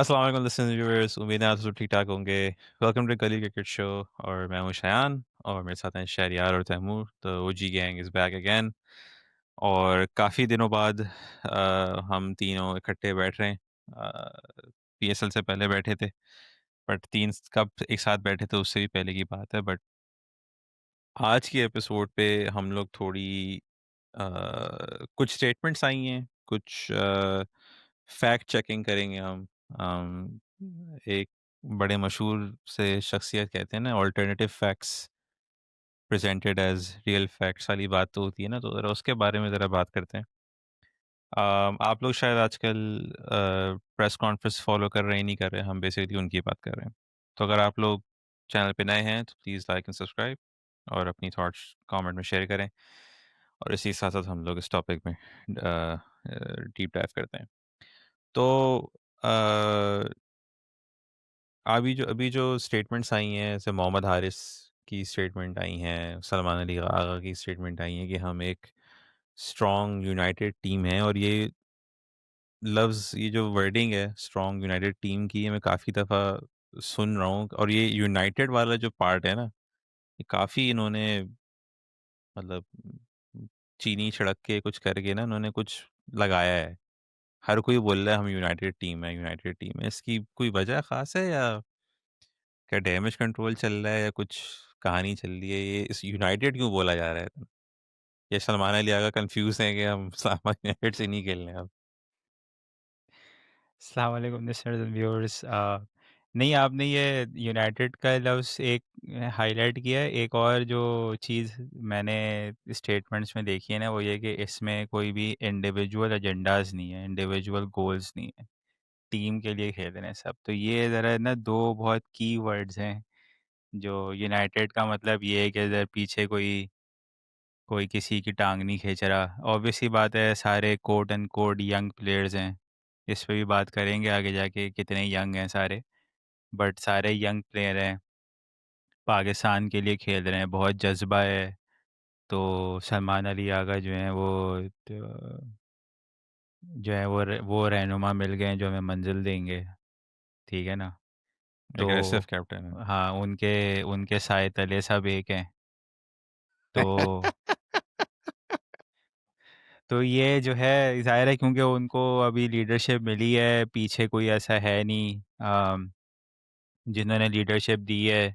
अस्सलाम वालेकुम listeners viewers, उम्मीद है आप सब ठीक-ठाक होंगे। वेलकम टू गली क्रिकेट शो और मैं हूँ शयान और मेरे साथ हैं शहरयार और Taimur. The OG gang is back again और काफ़ी दिनों बाद हम तीनों इकट्ठे बैठ रहे हैं। पीएसएल से पहले बैठे थे, बट 3 कब एक साथ बैठे थे उससे भी पहले की बात है। बट आज की एपिसोड पे हम लोग थोड़ी कुछ स्टेटमेंट्स आई हैं, कुछ फैक्ट चेकिंग करेंगे हम। एक बड़े मशहूर से शख्सियत कहते हैं ना, alternative facts presented as real facts वाली बात तो होती है ना, तो ज़रा उसके बारे में ज़रा बात करते हैं। आप लोग शायद आजकल प्रेस कॉन्फ्रेंस फॉलो कर रहे हैं, नहीं कर रहे हैं, हम बेसिकली उनकी बात कर रहे हैं। तो अगर आप लोग चैनल पे नए हैं तो प्लीज़ लाइक एंड सब्सक्राइब और अपनी थॉट्स कमेंट में शेयर करें। और इसी साथ साथ हम लोग इस टॉपिक में डीप डाइव करते हैं। तो अ, अभी जो स्टेटमेंट्स आई हैं, जैसे मोहम्मद हारिस की स्टेटमेंट आई हैं, सलमान अली आगा की स्टेटमेंट आई हैं कि हम एक स्ट्रॉन्ग यूनाइटेड टीम है। और ये लफ्ज़, ये जो वर्डिंग है स्ट्रॉन्ग यूनाइटेड टीम की, ये मैं काफ़ी दफ़ा सुन रहा हूँ। और ये यूनाइटेड वाला जो पार्ट है ना, ये काफ़ी इन्होंने मतलब चीनी छिड़क के कुछ करके ना इन्होंने कुछ लगाया है। हर कोई बोल रहा है हम यूनाइटेड टीम है, यूनाइटेड टीम है। इसकी कोई वजह ख़ास है या क्या डैमेज कंट्रोल चल रहा है या कुछ कहानी चल रही है? ये इस यूनाइटेड क्यों बोला जा रहा है? ये सलमान अली आगा कंफ्यूज हैं कि हम सामा यूनाइटेड से नहीं खेल रहे हैं अब। अस्सलाम वालेकुम लिसनर्स एंड व्यूअर्स। नहीं, आपने ये यूनाइटेड का लफ्ज़ एक हाईलाइट किया है। एक और जो चीज़ मैंने स्टेटमेंट्स में देखी है ना, वो ये कि इसमें कोई भी इंडिविजुअल एजेंडाज़ नहीं है, इंडिविजुअल गोल्स नहीं है, टीम के लिए खेल रहे हैं सब। तो ये ज़रा ना दो बहुत की वर्ड्स हैं। जो यूनाइटेड का मतलब ये है कि अगर पीछे कोई कोई किसी की टांग नहीं खींच रहा। ऑब्वियस सी बात है, सारे quote and quote young players हैं। इस पे भी बात करेंगे आगे जाके, कितने यंग हैं सारे। बट सारे यंग प्लेयर हैं, पाकिस्तान के लिए खेल रहे हैं, बहुत जज्बा है। तो सलमान अली आगा जो हैं वो तो जो है वो रहनुमा मिल गए हैं जो हमें मंजिल देंगे। ठीक है ना? तो एग्रेसिव कैप्टन है। हाँ, उनके उनके साए तले सब एक हैं। तो तो ये जो है ज़ाहिर है, क्योंकि उनको अभी लीडरशिप मिली है, पीछे कोई ऐसा है नहीं जिन्होंने लीडरशिप दी है।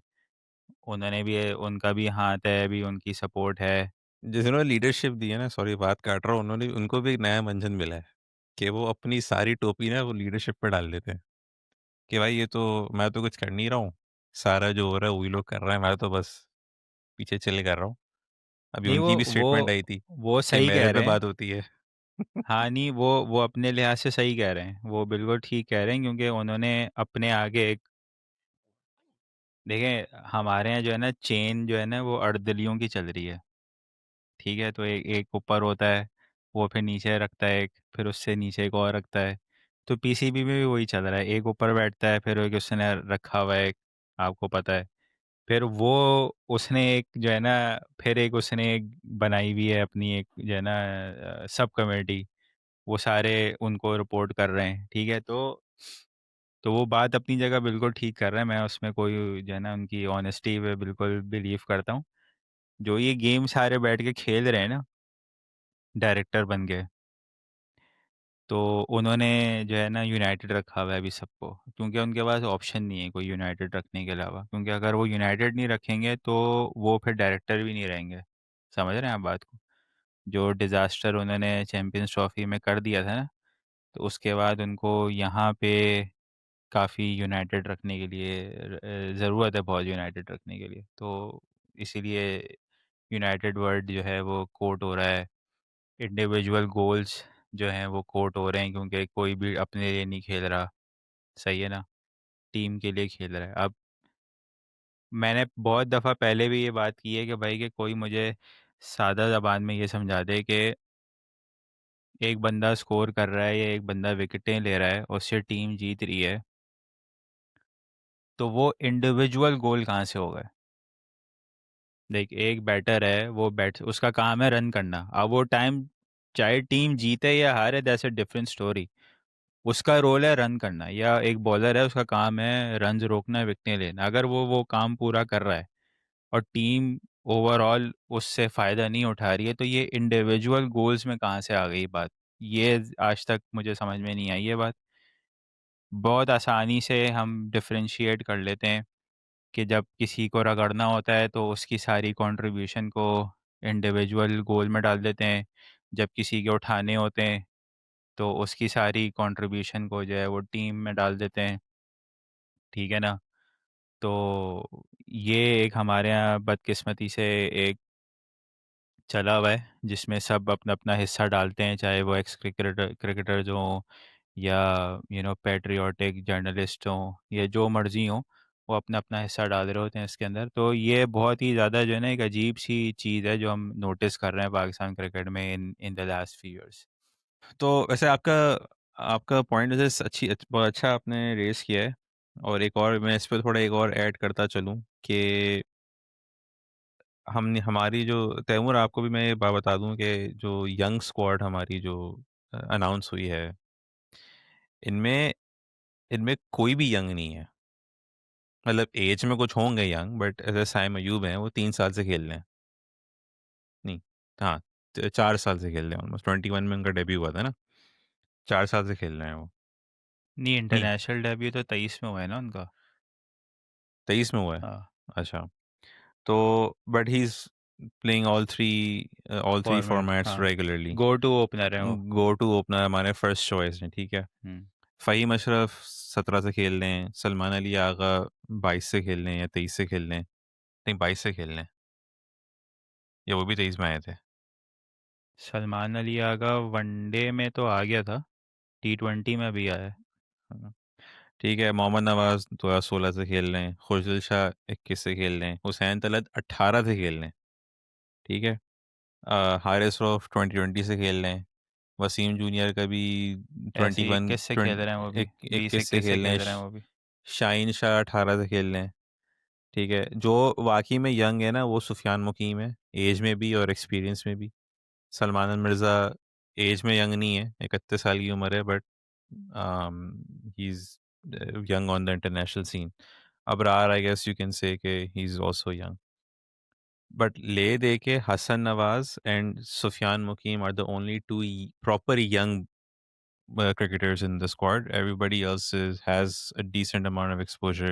उन्होंने भी, उनका भी हाथ है, अभी उनकी सपोर्ट है। जिन्होंने लीडरशिप दी है ना, सॉरी बात काट रहा हूँ, उन्होंने उनको भी एक नया मंजन मिला है कि वो अपनी सारी टोपी ना वो लीडरशिप पे डाल देते हैं कि भाई ये तो मैं तो कुछ कर नहीं रहा हूँ, सारा जो हो रहा है वही लोग कर रहे हैं, मैं तो बस पीछे चले कर रहा हूँ। अभी नहीं, उनकी भी स्टेटमेंट आई थी वो कि सही कह मेरिट पे रहे हैं। बात होती है। हाँ, नहीं, वो अपने लिहाज से सही कह रहे हैं, वो बिल्कुल ठीक कह रहे हैं, क्योंकि उन्होंने अपने आगे एक देखें, हमारे यहाँ जो है ना चेन जो है ना वो अर्दलियों की चल रही है। ठीक है? तो एक एक ऊपर होता है, वो फिर नीचे रखता है एक, फिर उससे नीचे एक और रखता है। तो पीसीबी में भी वही चल रहा है, एक ऊपर बैठता है, फिर एक उसने रखा हुआ है एक, आपको पता है। फिर वो उसने एक जो है ना, फिर एक उसने एक बनाई हुई है अपनी एक जो है ना सब कमेटी, वो सारे उनको रिपोर्ट कर रहे हैं। ठीक है? तो वो बात अपनी जगह बिल्कुल ठीक कर रहे हैं, मैं उसमें कोई जो है ना उनकी ऑनेस्टी पे बिल्कुल बिलीव करता हूँ। जो ये गेम सारे बैठ के खेल रहे हैं ना, डायरेक्टर बन के, तो उन्होंने जो है ना यूनाइटेड रखा हुआ है अभी सबको, क्योंकि उनके पास ऑप्शन नहीं है कोई यूनाइटेड रखने के अलावा, क्योंकि अगर वो यूनाइटेड नहीं रखेंगे तो वो फिर डायरेक्टर भी नहीं रहेंगे। समझ रहे हैं आप बात को? जो डिज़ास्टर उन्होंने चैम्पियंस ट्रॉफी में कर दिया था ना, तो उसके बाद उनको यहाँ पे काफ़ी यूनाइटेड रखने के लिए ज़रूरत है, बहुत यूनाइटेड रखने के लिए। तो इसीलिए यूनाइटेड वर्ड जो है वो कोट हो रहा है। इंडिविजुअल गोल्स जो हैं वो कोट हो रहे हैं, क्योंकि कोई भी अपने लिए नहीं खेल रहा। सही है ना? टीम के लिए खेल रहा है। अब मैंने बहुत दफ़ा पहले भी ये बात की है कि भाई, कि कोई मुझे सादा ज़बान में ये समझा दे कि एक बंदा स्कोर कर रहा है या एक बंदा विकेटें ले रहा है, उससे टीम जीत रही है, तो वो इंडिविजुअल गोल कहाँ से होगा? देख, एक बैटर है, वो बैट उसका काम है रन करना। अब वो टाइम चाहे टीम जीते या हारे, दैट्स अ डिफरेंट स्टोरी। उसका रोल है रन करना, या एक बॉलर है उसका काम है रन्स रोकना, विकेटें लेना। अगर वो काम पूरा कर रहा है और टीम ओवरऑल उससे फ़ायदा नहीं उठा रही है, तो ये इंडिविजुअल गोल्स में कहाँ से आ गई बात? ये आज तक मुझे समझ में नहीं आई ये बात। बहुत आसानी से हम डिफरेंशिएट कर लेते हैं कि जब किसी को रगड़ना होता है तो उसकी सारी कंट्रीब्यूशन को इंडिविजुअल गोल में डाल देते हैं, जब किसी के उठाने होते हैं तो उसकी सारी कंट्रीब्यूशन को जो है वो टीम में डाल देते हैं। ठीक है ना? तो ये एक हमारे यहाँ बदकिस्मती से एक चला हुआ है, जिसमें सब अपना अपना हिस्सा डालते हैं, चाहे वो एक्स क्रिकेटर्स हों या पैट्रियोटिक जर्नलिस्ट हों या जो मर्जी हों, वो अपना अपना हिस्सा डाल रहे होते हैं इसके अंदर। तो ये बहुत ही ज़्यादा जो है ना एक अजीब सी चीज़ है जो हम नोटिस कर रहे हैं पाकिस्तान क्रिकेट में in in the last few years. तो वैसे आपका आपका पॉइंट वैसे बहुत अच्छा आपने रेज़ किया है। और एक और मैं इस पे थोड़ा एक और ऐड करता चलूँ कि हमने हमारी जो तैमूर, आपको भी मैं ये बात बता दूँ कि जो यंग स्क्वाड हमारी जो अनाउंस हुई है, इनमें इनमें कोई भी यंग नहीं है। मतलब एज में कुछ होंगे यंग, बट ऐसे साइम अयूब हैं, वो 3 साल से खेल रहे हैं। नहीं, हाँ, 4 साल से खेल रहे हैं, ऑलमोस्ट 21 में उनका डेब्यू हुआ था ना, 4 साल से खेल रहे हैं वो। नहीं, नहीं, इंटरनेशनल डेब्यू तो 23 में हुआ है ना उनका। 23 में हुआ है। हाँ, अच्छा, तो but he is playing all three format, formats हाँ। रेगुलरली। गो टू ओपनर है वो। गो टू ओपनर हमारे फर्स्ट चॉइस हैं, ठीक है। हम्म। फ़हीम अशरफ 17 से खेल रहे हैं, सलमान अली आगा 22 से खेल रहे हैं या 23 से खेल रहे हैं। नहीं, 22 से खेल रहे हैं, या वो भी 23 में आए थे। सलमान अली आगा वनडे में तो आ गया था, T20 में भी आया है। हाँ, ठीक है। मोहम्मद नवाज़ 2016 से खेल रहे हैं, खुशदिल शाह 21 से खेल रहे हैं, हुसैन तलत 18 से खेल रहे हैं, ठीक है। हारिस रऊफ 2020 से खेल रहे हैं, वसीम जूनियर का भी ऐसे ही 21 21 से खेल रहे हैं वो भी, 21 से 20-21 से खेल रहे हैं। खेल रहे हैं वो भी। शाहीन शाह 18 से खेल रहे हैं, ठीक है। जो वाकई में यंग है ना, वो सुफियान मुकीम है, एज में भी और एक्सपीरियंस में भी। सलमान मिर्ज़ा एज में यंग नहीं है, 31 साल की उम्र है, but he is young on the international scene. Abrar, I guess you can say कि he is also young. But ले दे के Hasan Nawaz and Sufiyan Muqeem are the only two proper young cricketers in the squad. Everybody else has a decent amount of exposure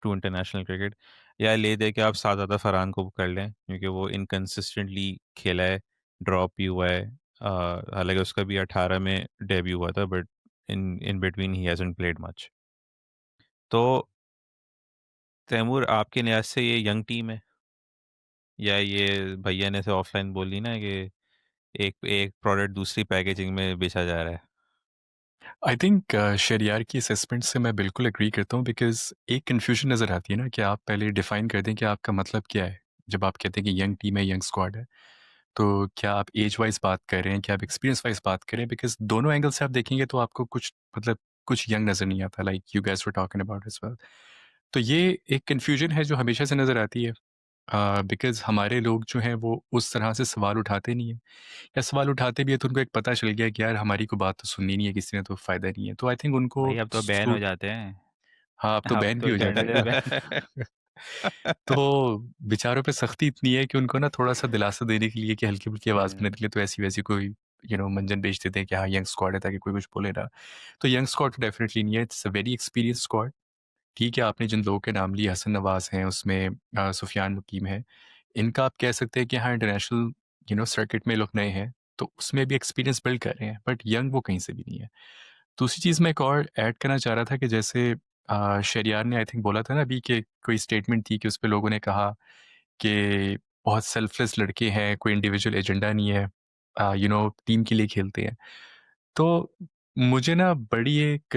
to international cricket. या ले दे के आप सादात फरहान को कर लें, क्योंकि वो इनकन्सिस्टेंटली खेला है, ड्रॉप भी हुआ है। हालांकि उसका भी 18 में डेब्यू हुआ था, but in in between he hasn't played much. तो तैमूर, आपके लिहाज से ये यंग टीम है, या ये भैया ने से ऑफलाइन बोली ना कि एक एक प्रोडक्ट दूसरी पैकेजिंग में बेचा जा रहा है? आई थिंक शरियार की असेसमेंट से मैं बिल्कुल एग्री करता हूँ बिकॉज एक कन्फ्यूजन नज़र आती है ना कि आप पहले डिफाइन कर दें कि आपका मतलब क्या है जब आप कहते हैं कि यंग टीम है यंग स्क्वाड है तो क्या आप एज वाइज बात कर रहे हैं क्या आप एक्सपीरियंस वाइज बात कर रहे हैं बिकॉज दोनों एंगल से आप देखेंगे तो आपको कुछ मतलब कुछ यंग नज़र नहीं आता like you guys were talking about as well तो ये एक कन्फ्यूजन है जो हमेशा से नज़र आती है बिकॉज हमारे लोग जो हैं वो उस तरह से सवाल उठाते नहीं हैं या सवाल उठाते भी है तो उनको एक पता चल गया कि यार हमारी को बात तो सुननी नहीं है किसी ने तो फ़ायदा नहीं है तो आई थिंक उनको भाई अब तो बैन हो सू जाते हैं। हाँ, अब तो अब बैन भी तो हो जाते जर्नलिस्ट बैन। हैं। तो बेचारों पे सख्ती इतनी है कि उनको ना थोड़ा-सा दिलासा देने के लिए कि हल्की-फुल्की आवाज़ हम्म। बनने के लिए तो ऐसी-वैसी कोई मंजन बेच देते हैं कि हाँ, यंग स्क्वाड है ताकि कोई कुछ बोले ना। तो यंग स्क्वाड तो डेफिनिटली नहीं है, it's a very experienced squad. ठीक है, आपने जिन लोगों के नाम लिए हसन नवाज़ हैं, उसमें सुफियान मुकीम हैं। इनका आप कह सकते हैं कि हाँ, इंटरनेशनल सर्किट में ये लोग नए हैं, तो उसमें भी एक्सपीरियंस बिल्ड कर रहे हैं, बट यंग वो कहीं से भी नहीं है। दूसरी चीज़ मैं एक और ऐड करना चाह रहा था कि जैसे शहरयार ने आई थिंक बोला था ना अभी कि कोई स्टेटमेंट थी कि उसपे लोगों ने कहा कि बहुत सेल्फलेस लड़के हैं, कोई इंडिविजुअल एजेंडा नहीं है, टीम के लिए खेलते हैं। तो मुझे ना बड़ी एक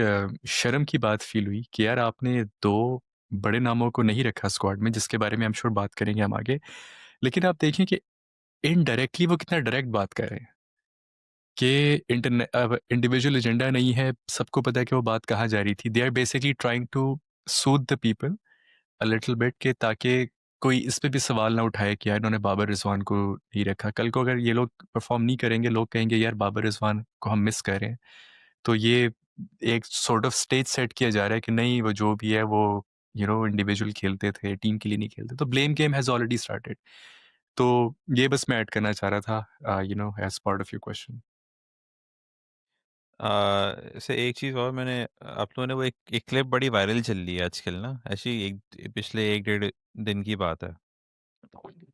शर्म की बात फ़ील हुई कि यार आपने 2 बड़े नामों को नहीं रखा स्क्वाड में जिसके बारे में आई एम श्योर बात करेंगे हम आगे। लेकिन आप देखें कि इनडायरेक्टली वो कितना डायरेक्ट बात कर रहे हैं कि अब इंडिविजुअल एजेंडा नहीं है, सबको पता है कि वो बात कहाँ जा रही थी। They are basically trying to soothe the people a little bit कि ताकि कोई इस पे भी सवाल ना उठाए कि यार इन्होंने बाबर रिज़वान को नहीं रखा। कल को अगर ये लोग परफ़ॉर्म नहीं करेंगे, लोग कहेंगे यार बाबर रिज़वान को हम मिस कर रहे हैं। तो ये एक सॉर्ट ऑफ स्टेज सेट किया जा रहा है कि नहीं, वो जो भी है वो इंडिविजुअल खेलते थे, टीम के लिए नहीं खेलते, तो blame game has already started. तो ये बस मैं ऐड करना चाह रहा था, as part of your question. ऐसे एक चीज़ और मैंने आप लोगों ने वो एक क्लिप बड़ी वायरल चल रही है आजकल ना, ऐसी एक पिछले 1 डेढ़ दिन की बात है।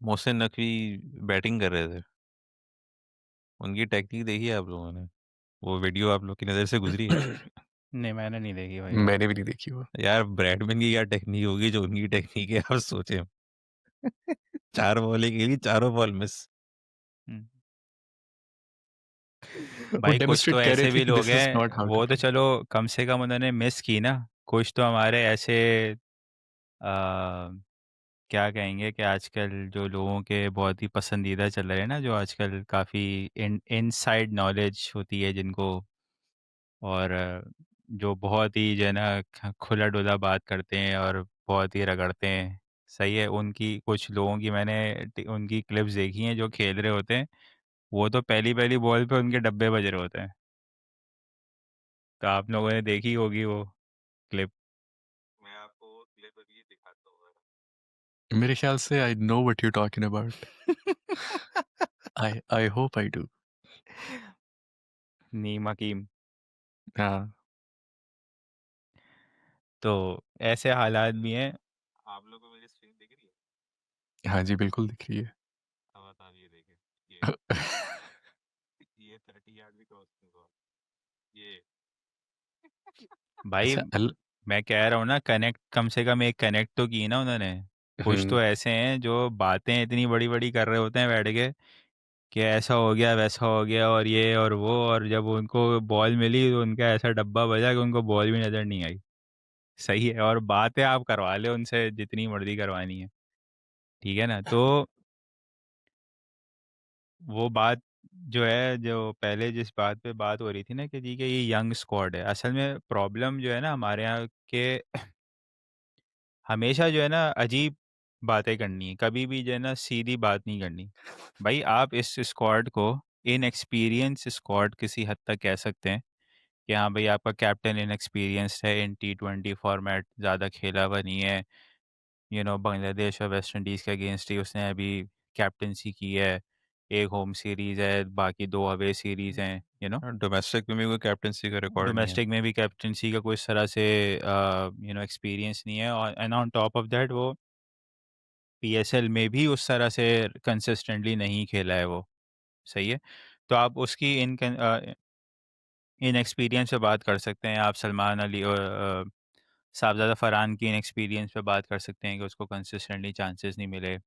मोहसिन नकवी बैटिंग कर रहे थे। उनकी टेक्निक देखी है आप लोगों ने? वो वीडियो आप लोग की नज़र से गुज़री है? नहीं, मैंने नहीं देखी भाई वो। मैंने भी नहीं देखी वो। यार ब्रैडमैन की क्या टेक्निक होगी जो उनकी टेक्निक है, आप सोचें। 4 बॉलें खेली, चारों बॉल मिस। हम्म। वो भाई कुछ डेमोन्स्ट्रेट तो कर रहे ऐसे थे भी कि लोग दिस इज़ हैं, नॉट हाउ टू वो तो प्ले। चलो कम से कम उन्होंने मिस की ना। कुछ तो हमारे ऐसे क्या कहेंगे कि आजकल जो लोगों के बहुत ही पसंदीदा चल रहे हैं ना, जो आजकल काफ़ी इनसाइड नॉलेज होती है जिनको, और जो बहुत ही जो है ना खुला डुला बात करते हैं और बहुत ही रगड़ते हैं। सही है, उनकी कुछ लोगों की मैंने उनकी क्लिप्स देखी हैं जो खेल रहे होते हैं। वो तो पहली पहली बॉल पे उनके डब्बे बज रहे होते हैं। तो आप लोगों ने देखी होगी वो क्लिप। मैं आपको वो क्लिप अभी दिखाता हूँ। मेरे ख्याल से I know what you talking about. I hope I do. नीम हकीम। हाँ। तो ऐसे हालात भी हैं। आप लोगों को मेरी स्क्रीन दिख रही है? हाँ जी, बिल्कुल दिख रही है। अब आप ये देखें, ये 30 यार्ड भी क्रॉस नहीं हुआ। ये भाई अच्छा मैं कह रहा हूँ ना, कनेक्ट कम से कम एक कनेक्ट तो की ना उन्होंने। कुछ हुँ। तो ऐसे हैं जो बातें इतनी बड़ी बड़ी कर रहे होते हैं बैठ के कि ऐसा हो गया वैसा हो गया और ये और वो, और जब उनको बॉल मिली तो उनका ऐसा डब्बा बजा कि उनको बॉल भी नज़र नहीं आई। सही है, और बातें आप करवा ले उनसे जितनी मर्जी करवानी है। ठीक है ना। तो वो बात जो है, जो पहले जिस बात पे बात हो रही थी ना कि जी कि ये यंग स्क्वाड है, असल में प्रॉब्लम जो है ना हमारे यहाँ के, हमेशा जो है ना अजीब बातें करनी है, कभी भी जो है ना सीधी बात नहीं करनी। भाई आप इस स्क्वाड को इनएक्सपीरियंस स्क्वाड किसी हद तक कह सकते हैं कि हाँ भाई आपका कैप्टन इनएक्सपीरियंस्ड है, इन T20 फॉर्मेट ज़्यादा खेला हुआ नहीं है। बांग्लादेश और वेस्ट इंडीज़ के अगेंस्ट ही उसने अभी कैप्टनसी की है। एक होम सीरीज़ है, बाकी 2 अवे सीरीज़ हैं। डोमेस्टिक में भी कोई कैप्टनसी का रिकॉर्ड नहीं है। डोमेस्टिक में भी कैप्टनसी का कोई इस तरह से एक्सपीरियंस नहीं है, और and on top of that वो पीएसएल में भी उस तरह से कंसिस्टेंटली नहीं खेला है वो। सही है। तो आप उसकी इन एक्सपीरियंस पे बात कर सकते हैं, आप सलमान अली और साहबजादा फरहान की इन एक्सपीरियंस पे बात कर सकते हैं कि उसको कंसिस्टेंटली चांसेस नहीं मिले।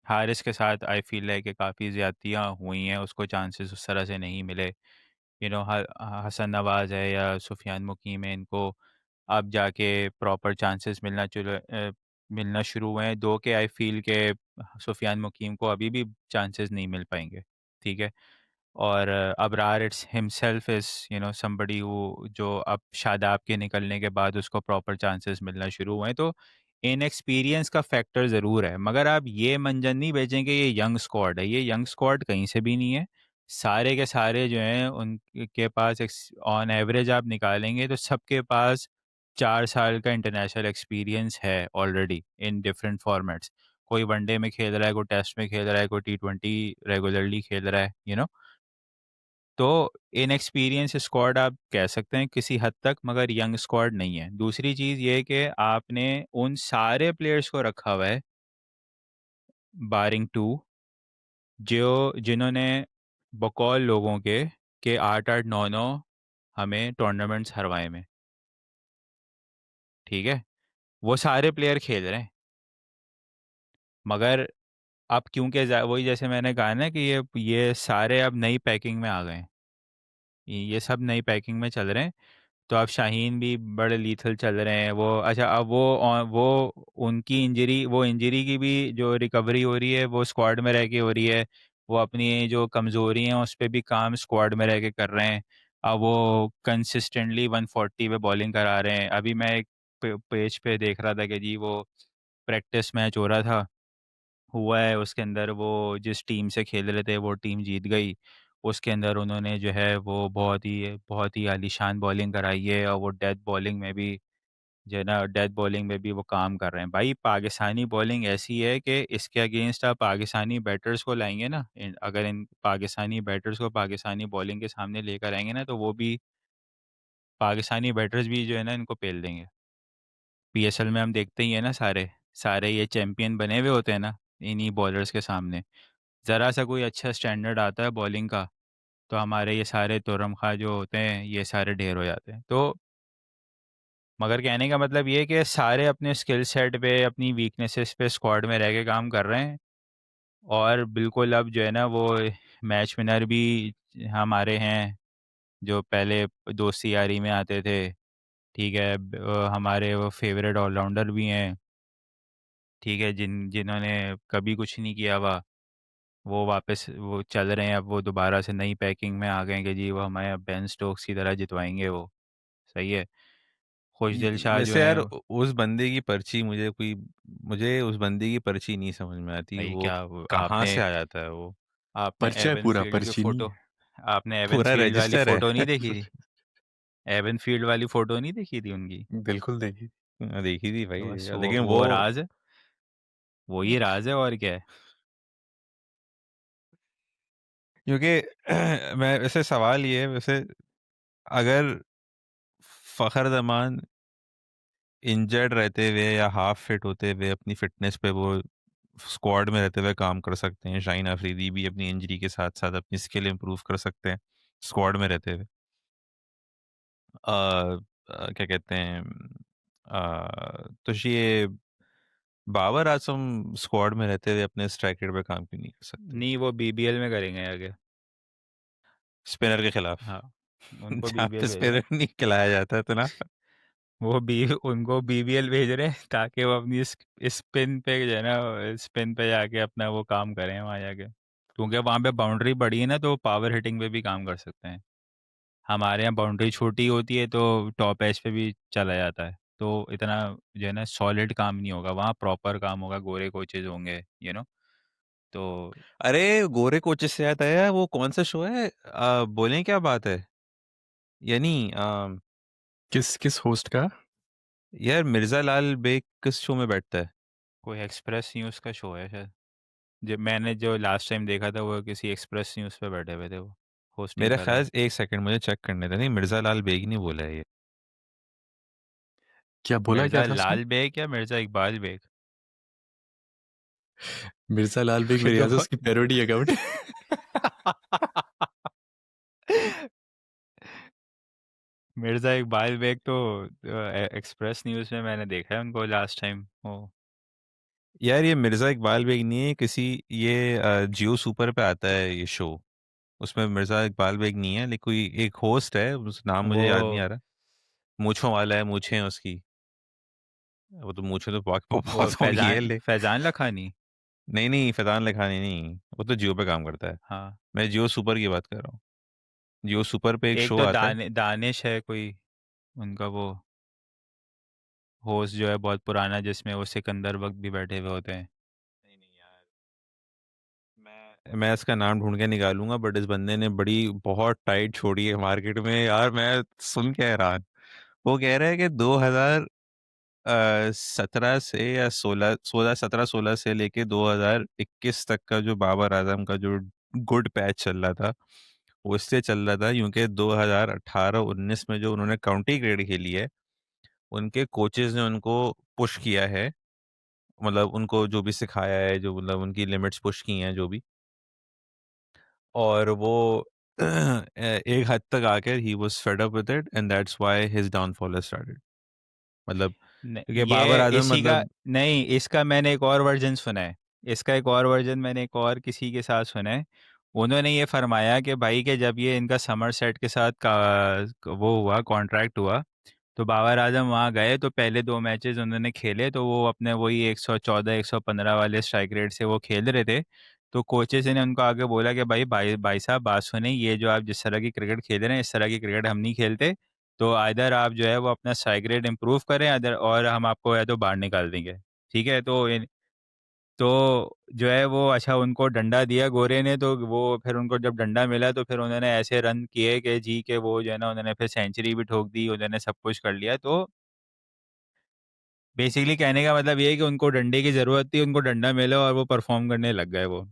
हारिस के साथ आई फील है कि काफ़ी ज़्यादतियाँ हुई हैं, उसको चांसेस उस तरह से नहीं मिले। हसन नवाज है या सुफियान मुकीम है, इनको अब जाके प्रॉपर चांसेस मिलना शुरू हुए हैं। दो के आई फील के सुफियान मुकीम को अभी भी चांसेस नहीं मिल पाएंगे। ठीक है। और Abrar it's himself is somebody who जो अब शादाब के निकलने के बाद उसको प्रॉपर चांसेस मिलना शुरू हुए हैं। तो इनएक्सपीरियंस का फैक्टर ज़रूर है, मगर आप ये मंजन नहीं बेचें कि ये यंग स्क्वाड है। ये यंग स्क्वाड कहीं से भी नहीं है। सारे के सारे जो हैं उनके पास ऑन एवरेज आप निकालेंगे तो सबके पास 4 साल का इंटरनेशनल एक्सपीरियंस है ऑलरेडी इन डिफरेंट फॉर्मेट्स। कोई वनडे में खेल रहा है, कोई टेस्ट में खेल रहा है, कोई T20 रेगुलरली खेल रहा है। तो इनएक्सपीरियंस स्क्वाड आप कह सकते हैं किसी हद तक, मगर यंग स्क्वाड नहीं है। दूसरी चीज़ ये कि आपने उन सारे प्लेयर्स को रखा हुआ है बारिंग टू, जिन्होंने बकौल लोगों के 8-8 9-9 हमें टूर्नामेंट्स हरवाए में। ठीक है। वो सारे प्लेयर खेल रहे हैं, मगर अब क्योंकि वही जैसे मैंने कहा ना कि ये सारे अब नई पैकिंग में आ गए हैं। ये सब नई पैकिंग में चल रहे हैं। तो अब शाहीन भी बड़े लीथल चल रहे हैं। वो अच्छा, अब वो उनकी इंजरी, वो इंजरी की भी जो रिकवरी हो रही है वो स्क्वाड में रह के हो रही है। वो अपनी जो कमज़ोरी हैं उस पर भी काम स्क्वाड में रह के कर रहे हैं। अब वो कंसिस्टेंटली 140 पे बॉलिंग करा रहे हैं। अभी मैं एक पेज पे देख रहा था कि जी वो प्रैक्टिस मैच हो रहा था, हुआ है, उसके अंदर वो जिस टीम से खेल रहे थे वो टीम जीत गई। उसके अंदर उन्होंने जो है वो बहुत ही आलीशान बॉलिंग कराई है, और वो डेथ बॉलिंग में भी जो है ना, डेथ बॉलिंग में भी वो काम कर रहे हैं भाई। पाकिस्तानी बॉलिंग ऐसी है कि इसके अगेंस्ट आप पाकिस्तानी बैटर्स को लाएंगे ना, अगर इन पाकिस्तानी बैटर्स को पाकिस्तानी बॉलिंग के सामने लेकर आएंगे ना, तो वो भी पाकिस्तानी बैटर्स भी जो है ना इनको पेल देंगे। पीएसएल में हम देखते ही है ना, सारे सारे ये चैंपियन बने हुए होते हैं ना इन्हीं बॉलर्स के सामने। ज़रा सा कोई अच्छा स्टैंडर्ड आता है बॉलिंग का, तो हमारे ये सारे तुरम खा जो होते हैं ये सारे ढेर हो जाते हैं। तो मगर कहने का मतलब ये है कि सारे अपने स्किल सेट पे, अपनी वीकनेसेस पे स्क्वाड में रह के काम कर रहे हैं। और बिल्कुल अब जो है ना वो मैच विनर भी हमारे हैं, जो पहले दोस्ती यारी में आते थे। ठीक है, हमारे वो फेवरेट ऑलराउंडर भी हैं। ठीक है, जिन्होंने कभी कुछ नहीं किया हुआ, वो वापस वो चल रहे हैं। अब वो दोबारा से नई पैकिंग में आ गए हैं कि जी वो हमारे बेन स्टोक्स की तरह जितवाएंगे वो। सही है। खुशदिल शाह जो वैसे यार हैं, उस बंदे की पर्ची मुझे उस बंदे की पर्ची नहीं समझ में आती, भाई वो क्या कहाँ आपने से आ जाता है वो। आपने पर्चा है एवन पूरा, फील्ड की पर्ची नहीं फ़ोटो, है। आपने एवन पूरा फील्ड वाली रजिस्टर फ़ोटो नहीं है। देखी थी? एवन फील्ड वाली फ़ोटो नहीं देखी थी उनकी? बिल्कुल देखिए। देखी थी तो भाई, बस लेकिन वो वो राज है, वही राज है, और क्या है। क्योंकि मैं वैसे सवाल ये है वैसे, अगर फखर जमान इंजर्ड रहते हुए या हाफ फिट होते हुए अपनी फिटनेस पे वो स्क्वाड में रहते हुए काम कर सकते हैं, शाहीन अफरीदी भी अपनी इंजरी के साथ साथ अपनी स्किल इंप्रूव कर सकते हैं स्क्वाड में रहते हुए। क्या कहते हैं, तो ये बाबर आजम स्क्वाड में रहते हुए अपने स्ट्राइक रेट पे काम क्यों नहीं कर सकते नहीं, वो बीबीएल में करेंगे आगे। स्पिनर के खिलाफ? हाँ, उनको जहाँ बीबीएल पे भेज रहे स्पिनर हैं। नहीं खिलाया जाता है तो ना। वो बी उनको बीबीएल भेज रहे हैं ताकि वो अपनी स्पिन पे जो है ना, स्पिन पे जाके अपना वो काम करें वहाँ जाके, क्योंकि वहाँ पे बाउंड्री बड़ी है ना, तो पावर हिटिंग पे भी काम कर सकते हैं। हमारे यहाँ बाउंड्री छोटी होती है तो टॉप एज पे भी चला जाता है, तो इतना जो है ना सॉलिड काम नहीं होगा वहाँ, प्रॉपर काम होगा, गोरे कोचेज होंगे, तो अरे गोरे कोचेस से याद आया, वो कौन सा शो है, बोलें क्या बात है, यानी किस किस होस्ट का? यार मिर्जा लाल बेग किस शो में बैठता है? कोई एक्सप्रेस न्यूज़ का शो है शायद। जब मैंने जो लास्ट टाइम देखा था वो किसी एक्सप्रेस न्यूज़ पे बैठे हुए थे वो, होस्टिंग मेरा कर रहे ख्याल थे। एक सेकंड मुझे चेक करने थे, नहीं मिर्जा लाल बेग नहीं बोला है ये। क्या बोला क्या मिर्ज़ा था उसने? लाल बेग या मिर्ज़ा इकबाल बेग? मिर्ज़ा लाल बेग फिर मेरे ये ख्याल से उसकी पैरोडी अकाउंट है। मिर्ज़ा इकबाल बेग तो एक्सप्रेस न्यूज़ में मैंने देखा है उनको लास्ट टाइम वो। यार ये मिर्जा इकबाल बेग नहीं है किसी, ये जियो सुपर पे आता है ये शो, उसमें मिर्जा इकबाल बेग नहीं है, लेकिन कोई एक होस्ट है, उस नाम वो मुझे याद नहीं आ रहा। मूंछों वाला है, मूछें हैं उसकी, वो तो मूछें तो बहुत वो बहुत होंगी है फैज़ान ले। फैज़ान लखानी। नहीं नहीं, फैजान लखानी नहीं, वो तो जियो पे काम करता है। हाँ, मैं जियो सुपर की बात कर रहा हूँ। जियो सुपर पे एक एक शो तो आता है। दानिश है कोई, उनका वो होस्ट जो है बहुत पुराना, जिसमें वो सिकंदर वक्त भी बैठे हुए होते हैं। नहीं नहीं यार, मैं इसका नाम ढूंढ के निकालूंगा, बट इस बंदे ने बड़ी बहुत टाइट छोड़ी है मार्केट में यार, मैं सुन के हैरान। वो कह रहा है कि 2017 से या 16 से लेके 2021 तक का जो बाबर आजम का जो गुड पैच चल रहा था, वो इससे चल रहा था क्योंकि 2018-19 में जो उन्होंने काउंटी ग्रेड खेली है, उनके कोचेस ने उनको पुश किया है, मतलब उनको जो भी सिखाया है, जो मतलब उनकी लिमिट्स पुश की हैं जो भी, और वो एक हद तक आकर he was fed up with it and that's why his downfall has started. मतलब क्योंकि बाबर ये आजम इसी का मतलब नहीं, इसका मैंने एक और वर्जन सुना है। इसका एक और वर्जन मैंने एक और किसी के साथ सुना है। उन्होंने ये फरमाया कि भाई के जब ये इनका समर सेट के साथ का वो हुआ, कॉन्ट्रैक्ट हुआ, तो बाबर आजम वहाँ गए तो पहले 2 मैचेस उन्होंने खेले, तो वो अपने वही 114 115 वाले स्ट्राइक रेट से वो खेल रहे थे। तो कोचेस ने उनको आगे बोला कि भाई भाई भाई साहब बात सुने, ये जो आप जिस तरह की क्रिकेट खेल रहे हैं इस तरह की क्रिकेट हम नहीं खेलते। तो आइदर आप जो है वो अपना स्ट्राइक रेट इम्प्रूव करें, अदर और हम आपको या तो बाहर निकाल देंगे। ठीक है, तो तो जो है वो अच्छा उनको डंडा दिया गोरे ने, तो वो फिर उनको जब डंडा मिला तो फिर उन्होंने ऐसे रन किए कि जी के वो जो है ना उन्होंने फिर सेंचुरी भी ठोक दी, उन्होंने सब कुछ कर लिया। तो बेसिकली कहने का मतलब ये है कि उनको डंडे की ज़रूरत थी, उनको डंडा मिला और वो परफॉर्म करने लग गए वो।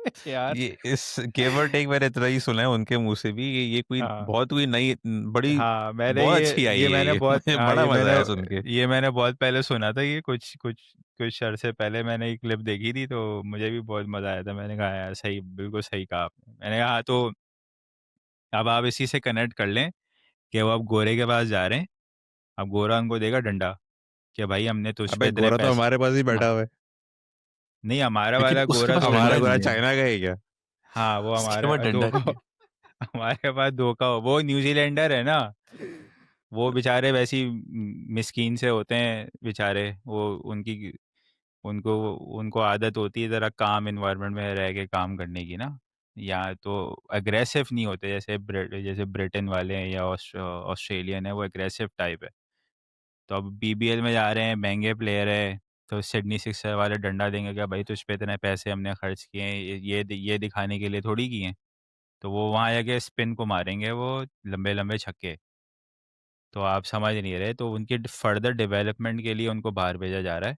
तो यार। ये इस गिव और टेक मैंने इतना ही सुना है उनके मुँह से भी, ये कोई हाँ, बहुत कोई नई बड़ी हाँ, मैंने बहुत अच्छी आई ये है मैंने ये। बहुत मुझे हाँ, बड़ा मज़ा आया सुन के। ये मैंने बहुत पहले सुना था, ये कुछ कुछ कुछ अरसे पहले मैंने एक क्लिप देखी थी, तो मुझे भी बहुत मज़ा आया था। मैंने कहा यार सही, बिल्कुल सही कहा आपने। मैंने कहा हाँ, तो अब आप इसी से कनेक्ट कर लें कि वो अब गोरे के पास जा रहे हैं। अब गोरा उनको देगा डंडा कि भाई हमने तुझ पे अबे इतने गोरा तो पैसे। हमारे पास ही बैठा हाँ, हुआ है। नहीं हमारा लेकिन वाला उसके गोरा पास तो डंडा हमारा गोरा नहीं है। चाइना का है क्या? हाँ, वो उसके हमारे पास दो डंडा नहीं है। हमारे पास दो का वो न्यूजीलैंडर है ना। वो बेचारे वैसी मिस्कीन से होते हैं बेचारे, वो उनकी उनको उनको आदत होती है ज़रा काम इन्वायरमेंट में रह के काम करने की ना। या तो अग्रेसिव नहीं होते, जैसे ब्रिटेन वाले हैं या ऑस्ट्रेलियन है, वो अग्रेसिव टाइप है। तो अब बीबीएल में जा रहे हैं, महंगे प्लेयर है, तो सिडनी सिक्सर वाले डंडा देंगे क्या भाई तुझ पे इतने पैसे हमने खर्च किए हैं, ये दिखाने के लिए थोड़ी किए हैं। तो वो वहाँ जाके स्पिन को मारेंगे वो लंबे लंबे छक्के। तो आप समझ नहीं रहे, तो उनकी फर्दर डेवलपमेंट के लिए उनको बाहर भेजा जा रहा है,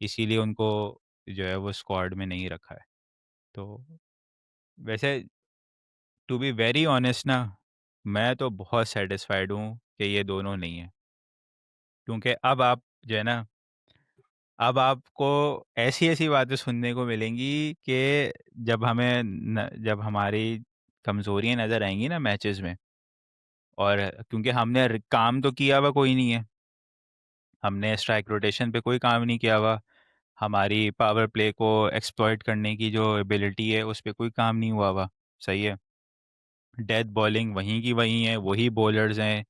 इसीलिए उनको जो है वो स्क्वाड में नहीं रखा है। तो वैसे टू बी वेरी ऑनेस्ट ना, मैं तो बहुत सेटिस्फाइड हूँ कि ये दोनों नहीं है, क्योंकि अब आप जो है ना, अब आपको ऐसी ऐसी बातें सुनने को मिलेंगी कि जब हमारी कमजोरियां नज़र आएंगी ना मैचेस में, और क्योंकि हमने काम तो किया हुआ कोई नहीं है, हमने स्ट्राइक रोटेशन पे कोई काम नहीं किया हुआ, हमारी पावर प्ले को एक्सप्लॉइट करने की जो एबिलिटी है उस पर कोई काम नहीं हुआ हुआ। सही है, डेथ बॉलिंग वहीं की वहीं है, वही बॉलर्स हैं,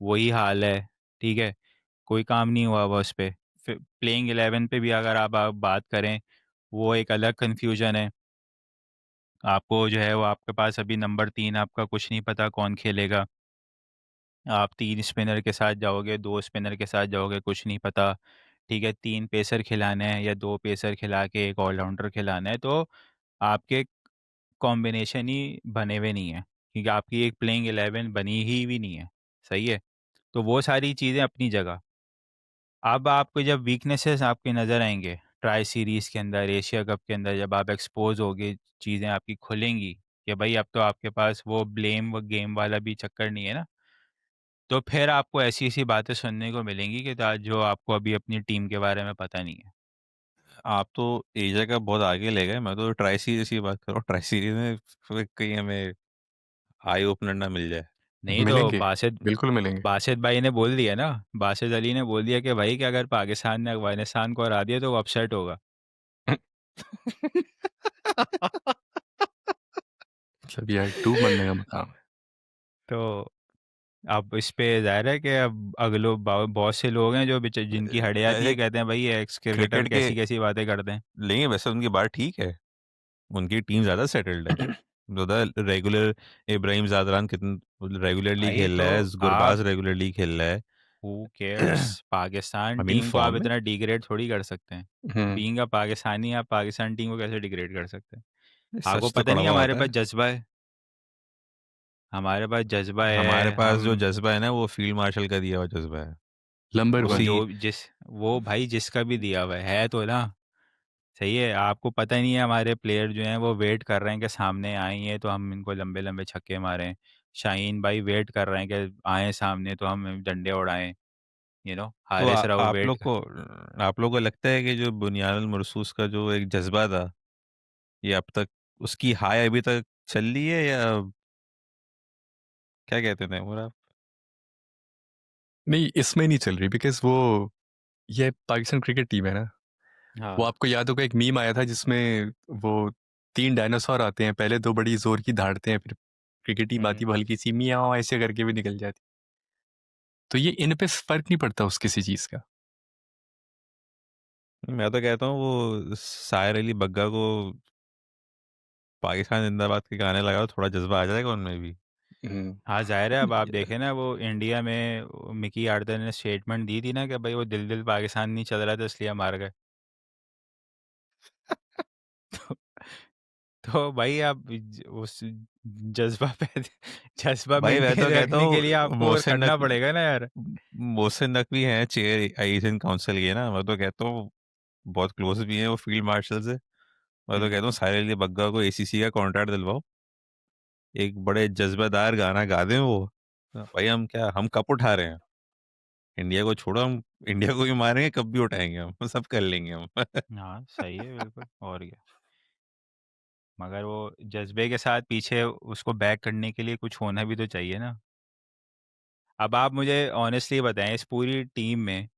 वही हाल है। ठीक है, कोई काम नहीं हुआ हुआ उस पर। फिर प्लेइंग 11 पे भी अगर आप बात करें, वो एक अलग कन्फ्यूजन है। आपको जो है वो आपके पास अभी नंबर 3 आपका कुछ नहीं पता कौन खेलेगा। आप 3 स्पिनर के साथ जाओगे, 2 स्पिनर के साथ जाओगे, कुछ नहीं पता। ठीक है, 3 पेसर खिलाने हैं या 2 पेसर खिला के एक ऑलराउंडर खिलाना है, तो आपके कॉम्बिनेशन ही बने हुए नहीं है, क्योंकि आपकी एक प्लेइंग 11 बनी ही भी नहीं है। सही है, तो वो सारी चीज़ें अपनी जगह। अब आपको जब वीकनेसेस आपके नज़र आएंगे ट्राई सीरीज़ के अंदर, एशिया कप के अंदर, जब आप एक्सपोज होगे, चीज़ें आपकी खुलेंगी कि भाई अब तो आपके पास वो ब्लेम व गेम वाला भी चक्कर नहीं है ना, तो फिर आपको ऐसी ऐसी बातें सुनने को मिलेंगी कि जो आपको अभी अपनी टीम के बारे में पता नहीं है। आप तो एशिया का बहुत आगे ले गए, मैं तो ट्राई सीरीज की बात कर रहा हूँ। ट्राई सीरीज में फिर कहीं हमें आई ओपनर ना मिल जाए। नहीं तो मिलेंगे, बिल्कुल मिलेंगे। बासित भाई ने बोल दिया ना, बासित अली ने बोल दिया कि भाई कि अगर पाकिस्तान ने अफगानिस्तान को हरा दिया तो वो अपसेट होगा। मतलब यार डूब मरने का मकाम है। तो अब इस पे ज़ाहिर है कि अब अगलो बहुत से लोग हैं जो जिनकी हट जाती वैसे है, कहते हैं भाई ये एक्स क्रिकेटर क्रिकेट के कैसी कैसी बातें करते हैं। लेंगे, वैसे उनकी बात ठीक है, उनकी टीम ज़्यादा सेटल्ड है। ज़्यादा रेगुलर, इब्राहिम ज़ादरान कितना रेगुलरली भाई खेल तो रहा है, आप गुरबाज रेगुलरली खेल रहा है। Who cares, Pakistan I mean team को आप फॉर्म में। इतना डिग्रेड थोड़ी कर सकते हैं। हुँ। बीइंग अ पाकिस्तानी आप पाकिस्तान टीम को कैसे डिग्रेड कर सकते हैं? आपको सच तो पता नहीं है कड़वा हमारे होता पास है। जज्बा है, हमारे पास जज्बा हमारे है पास हम। जो जज्बा है ना, वो फील्ड मार्शल का दिया हुआ जज्बा है। नंबर वो 1। उसी जो जिस वो भाई जिसका भी दिया हुआ है तो ना। सही है, आपको पता ही नहीं है हमारे प्लेयर जो हैं वो वेट कर रहे हैं कि सामने आएंगे तो हम इनको लंबे लंबे छक्के मारें। शाहीन भाई वेट कर रहे हैं कि आए सामने तो हम डंडे उड़ाएं। तो हारिस राव वेट। आप लोग को लगता है कि जो बुनियाद मरसूस का जो एक जज्बा था, ये अब तक उसकी हाय अभी तक चल रही है, या क्या कहते थे मुरा? नहीं, इसमें नहीं चल रही बिकॉज़ वो ये पाकिस्तान क्रिकेट टीम है ना। वो हाँ। आपको याद होगा एक मीम आया था जिसमें वो 3 डायनासोर आते हैं, पहले 2 बड़ी ज़ोर की दहाड़ते हैं, फिर क्रिकेट टीम हम्म। आती है वो हल्की-सी मियाँव ऐसे करके भी निकल जाती। तो ये इन पे फ़र्क नहीं पड़ता उस किसी चीज़ का। मैं तो कहता हूँ वो सायर अली बग्गा को पाकिस्तान जिंदाबाद के गाने लगाओ, थोड़ा जज्बा आ जाएगा उनमें भी। हाँ जाहिर है, अब आप ये- देखें ना वो इंडिया में मिकी आर्दर ने स्टेटमेंट दी थी ना कि भाई वो दिल दिल पाकिस्तान नहीं चल रहा था इसलिए मार गए। तो, तो भाई आप उस जज्बा पे जज्बा भाई मैं मेंटेन तो कहता रखने के लिए हूँ आपको और मोहसिन करना नकवी, पड़ेगा ना यार। मोहसिन नकवी हैं चेयर एशियन काउंसिल के ना, मैं तो कहता हूँ बहुत क्लोज भी हैं वो फील्ड मार्शल से। मैं तो हम्म। कहता हूँ सारे लिए बग्गा को एसीसी का कॉन्ट्रैक्ट दिलवाओ, एक बड़े जज्बादार गाना गा दें वो। भाई हम क्या, हम कप उठा रहे हैं, इंडिया को छोड़ो, हम इंडिया को भी मारेंगे, कब भी उठाएंगे, हम सब कर लेंगे हम। हाँ सही है बिल्कुल, और क्या। मगर वो जज्बे के साथ पीछे उसको बैक करने के लिए कुछ होना भी तो चाहिए ना। अब आप मुझे ऑनेस्टली बताएं, इस पूरी टीम में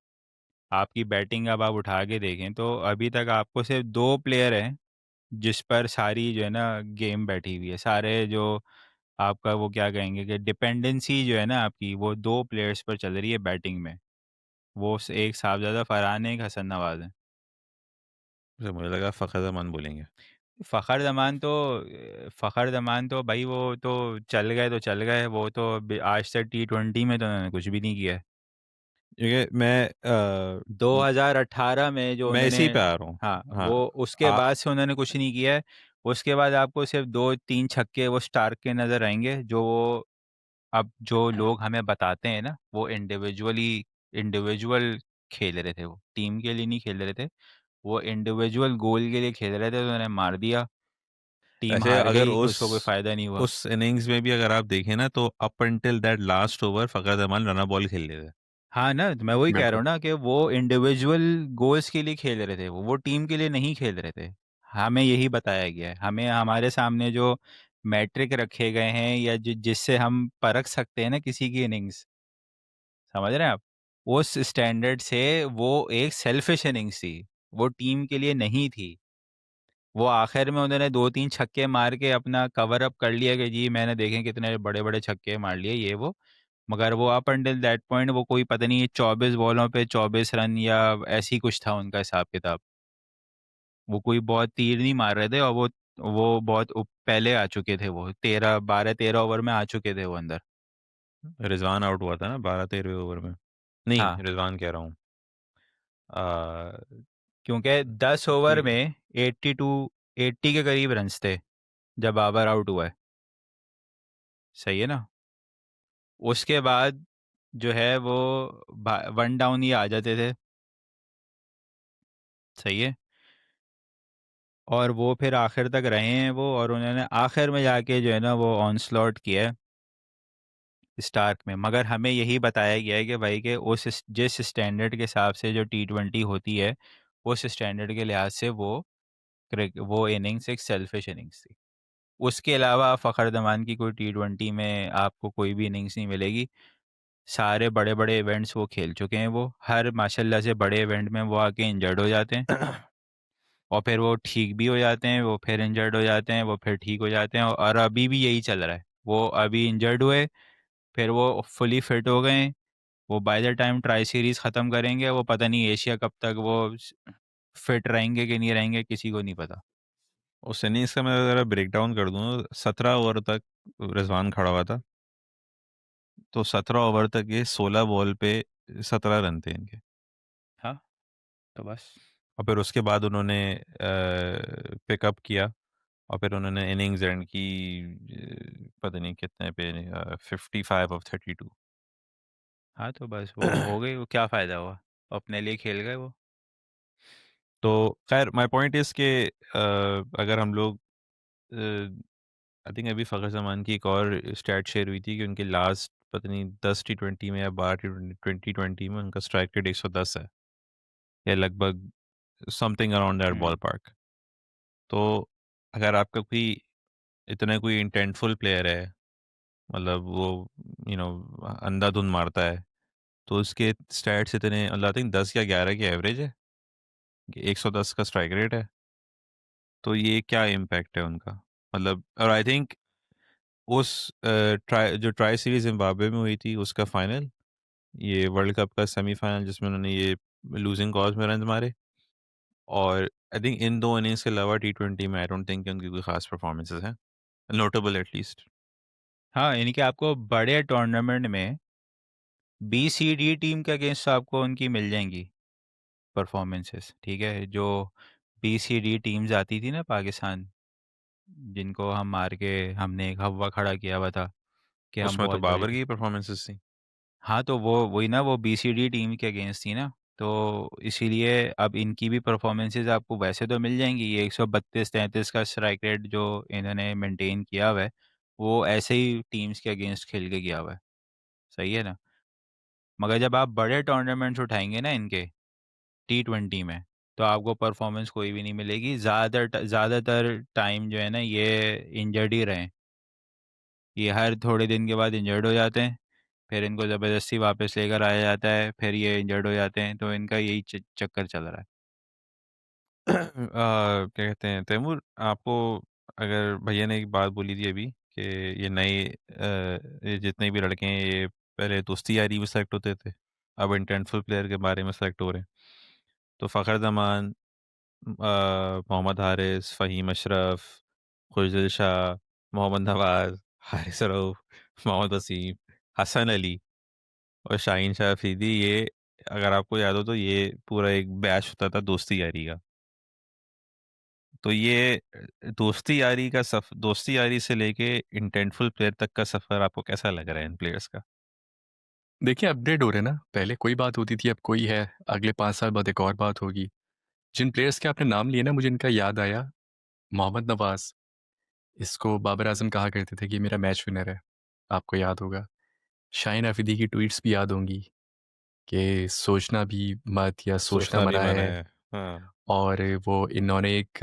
आपकी बैटिंग अब आप उठा के देखें तो अभी तक आपको सिर्फ दो प्लेयर हैं जिस पर सारी जो है ना गेम बैठी हुई है, सारे जो आपका वो क्या कहेंगे कि डिपेंडेंसी जो है ना आपकी, वो दो प्लेयर्स पर चल रही है बैटिंग में। वो एक साहबजादा फरहान है, एक हसन नवाज है। तो मुझे लगा फ़खर ज़मान बोलेंगे। फ़खर जमान तो भाई वो तो चल गए तो चल गए, वो तो आज तक T20 में तो उन्होंने कुछ भी नहीं किया है। क्योंकि मैं 2018 में जो मैं उन्होंने, इसी पे आ रहा हूँ। हाँ हाँ। वो उसके आ बाद से उन्होंने कुछ नहीं किया है। उसके बाद आपको सिर्फ दो तीन छक्के वो स्टार्क के नज़र आएंगे, जो वो अब जो लोग हमें बताते हैं ना वो इंडिविजुअल खेल रहे थे, वो टीम के लिए नहीं खेल रहे थे, वो इंडिविजुअल गोल के लिए खेल रहे थे, तो उन्होंने मार दिया, टीम वैसे हार अगर गई, उसको कोई फ़ायदा नहीं हुआ। उस इनिंग्स में भी अगर आप देखें ना, तो up until that last over Fakhar Zaman run ball खेल रहे थे। हाँ ना, तो मैं वही कह रहा बिल्कुल। हूँ ना कि वो इंडिविजुअल गोल्स के लिए खेल रहे थे, वो टीम के लिए नहीं खेल रहे थे। हमें यही बताया गया है, हमें हमारे सामने जो मैट्रिक रखे गए हैं या जिससे हम परख सकते हैं ना किसी की इनिंग्स, समझ रहे हैं आप, उस स्टैंडर्ड से वो एक सेल्फिश इनिंग्स थी, वो टीम के लिए नहीं थी। वो आखिर में उन्होंने दो तीन छक्के मार के अपना कवर अप कर लिया कि जी मैंने देखें कितने बड़े बड़े छक्के मार लिए ये वो। मगर वो अप अंटिल दैट पॉइंट वो कोई पता नहीं 24 बॉलों पे 24 रन या ऐसी कुछ था उनका हिसाब किताब। वो कोई बहुत तीर नहीं मार रहे थे, और वो बहुत पहले आ चुके थे, वो 12 13 ओवर में आ चुके थे वो अंदर। रिजवान आउट हुआ था ना 12-13वें ओवर में। नहीं, हाँ, रिजवान कह रहा हूँ। आ, क्योंकि 10 ओवर कि में 80 के करीब रन्स थे जब बाबर आउट हुआ है। सही है ना। उसके बाद जो है वो वन डाउन ही आ जाते थे। सही है। और वो फिर आखिर तक रहे हैं वो, और उन्होंने आखिर में जाके जो है ना वो ऑनस्लॉट किया है स्टार्क में। मगर हमें यही बताया गया है कि भाई के जिस स्टैंडर्ड के हिसाब से जो T20 होती है, उस स्टैंडर्ड के लिहाज से वो इनिंग्स एक सेल्फिश इनिंग्स थी। उसके अलावा फ़खर जमान की कोई T20 में आपको कोई भी इनिंग्स नहीं मिलेगी। सारे बड़े बड़े इवेंट्स वो खेल चुके हैं, वो हर माशाल्लाह से बड़े इवेंट में वो आके इंजर्ड हो जाते हैं, और फिर वो ठीक भी हो जाते हैं, वो फिर इंजर्ड हो जाते हैं, वो फिर ठीक हो जाते हैं, और अभी भी यही चल रहा है। वो अभी इंजर्ड हुए, फिर वो फुली फिट हो गए। वो by the time tri series ख़त्म करेंगे, वो पता नहीं एशिया कब तक वो फिट रहेंगे कि नहीं रहेंगे, किसी को नहीं पता। उस इनिंग्स का मैं ज़रा ब्रेक डाउन कर दूँ, 17 ओवर तक रिजवान खड़ा हुआ था। तो 17 ओवर तक ये 16 बॉल पे 17 रन थे इनके। हाँ, तो बस। और फिर उसके बाद उन्होंने पिकअप किया, और फिर उन्होंने इनिंग्स एंड की पता नहीं कितने पे, 55 ऑफ 32। हाँ, तो बस वो हो गई, वो क्या फ़ायदा हुआ, अपने लिए खेल गए वो। तो खैर माय पॉइंट इज़ कि अगर हम लोग आई थिंक अभी फ़खर ज़मान की एक और स्टैट शेयर हुई थी कि उनके लास्ट पता नहीं 10 T20 में या 12 T20 में उनका स्ट्राइक रेट 110 है, या लगभग something around that ball hmm. Park. तो अगर आपका कोई इतना कोई इंटेंटफुल प्लेयर है, मतलब वो अंधाधुंध मारता है, तो उसके स्टैट्स इतने, मतलब आई थिंक 10 या 11 की एवरेज है, कि 110 का स्ट्राइक रेट है। तो ये क्या इम्पैक्ट है उनका, मतलब। और आई थिंक उस ट्राई सीरीज जिम्बाब्वे में हुई थी उसका फाइनल, ये वर्ल्ड कप का सेमीफाइनल जिसमें उन्होंने ये लूजिंग कॉज में रन मारे, और आई थिंक इन दो इनिंग्स के अलावा T20 में आई डोंट थिंक उनकी कोई खास परफॉर्मेंसेस हैं, नोटेबल एटलीस्ट। हाँ, यानी कि आपको बड़े टूर्नामेंट में बी सी डी टीम के अगेंस्ट आपको उनकी मिल जाएंगी परफॉर्मेंसेस, ठीक है। जो बी सी डी टीम्स आती थी ना पाकिस्तान, जिनको हम मार के हमने एक हवा खड़ा किया हुआ था कि हम उसमें तो बहुत बड़ी। बाबर की परफॉर्मेंसेस थी। हाँ, तो वो वही ना, वो बी सी डी टीम के अगेंस्ट थी ना, तो इसीलिए अब इनकी भी परफॉर्मेंसेस आपको वैसे तो मिल जाएंगी। ये 132-33 का स्ट्राइक रेट जो इन्होंने मेंटेन किया हुआ है, वो ऐसे ही टीम्स के अगेंस्ट खेल के किया हुआ है, सही है ना। मगर जब आप बड़े टूर्नामेंट्स उठाएंगे ना इनके T20 में, तो आपको परफॉर्मेंस कोई भी नहीं मिलेगी। ज़्यादातर टाइम जो है ना, ये इंजर्ड ही रहे। ये हर थोड़े दिन के बाद इंजर्ड हो जाते हैं, फिर इनको ज़बरदस्ती वापस लेकर आया जाता है, फिर ये इंजर्ड हो जाते हैं, तो इनका यही चक्कर चल रहा है। क्या कहते हैं तैमूर, आपको अगर भैया ने एक बात बोली थी अभी कि ये नए ये जितने भी लड़के हैं ये पहले दोस्ती यारी में सेलेक्ट होते थे, अब इंटेंटफुल प्लेयर के बारे में सेलेक्ट हो रहे हैं। तो फ़खर जमान, मोहम्मद हारिस, फ़हीम अशरफ, खुशदिल शाह, मोहम्मद नवाज़, हारिस रऊफ़, मोहम्मद वसीम, हसन अली और शाहीन शाह अफरीदी, ये अगर आपको याद हो तो ये पूरा एक बैच होता था दोस्ती यारी का। तो ये दोस्ती यारी से लेके इंटेंटफुल प्लेयर तक का सफ़र आपको कैसा लग रहा है इन प्लेयर्स का? देखिए अपग्रेड हो रहे हैं ना, पहले कोई बात होती थी, अब कोई है, अगले 5 साल बाद एक और बात होगी। जिन प्लेयर्स के आपने नाम लिए ना, मुझे इनका याद आया, मोहम्मद नवाज, इसको बाबर आजम कहा करते थे कि ये मेरा मैच विनर है, आपको याद होगा। शाहीन अफरीदी की ट्वीट्स भी याद होंगी कि सोचना भी मत या सोचना सोचना भी मना मना है। है। हाँ। और वो इन्होंने एक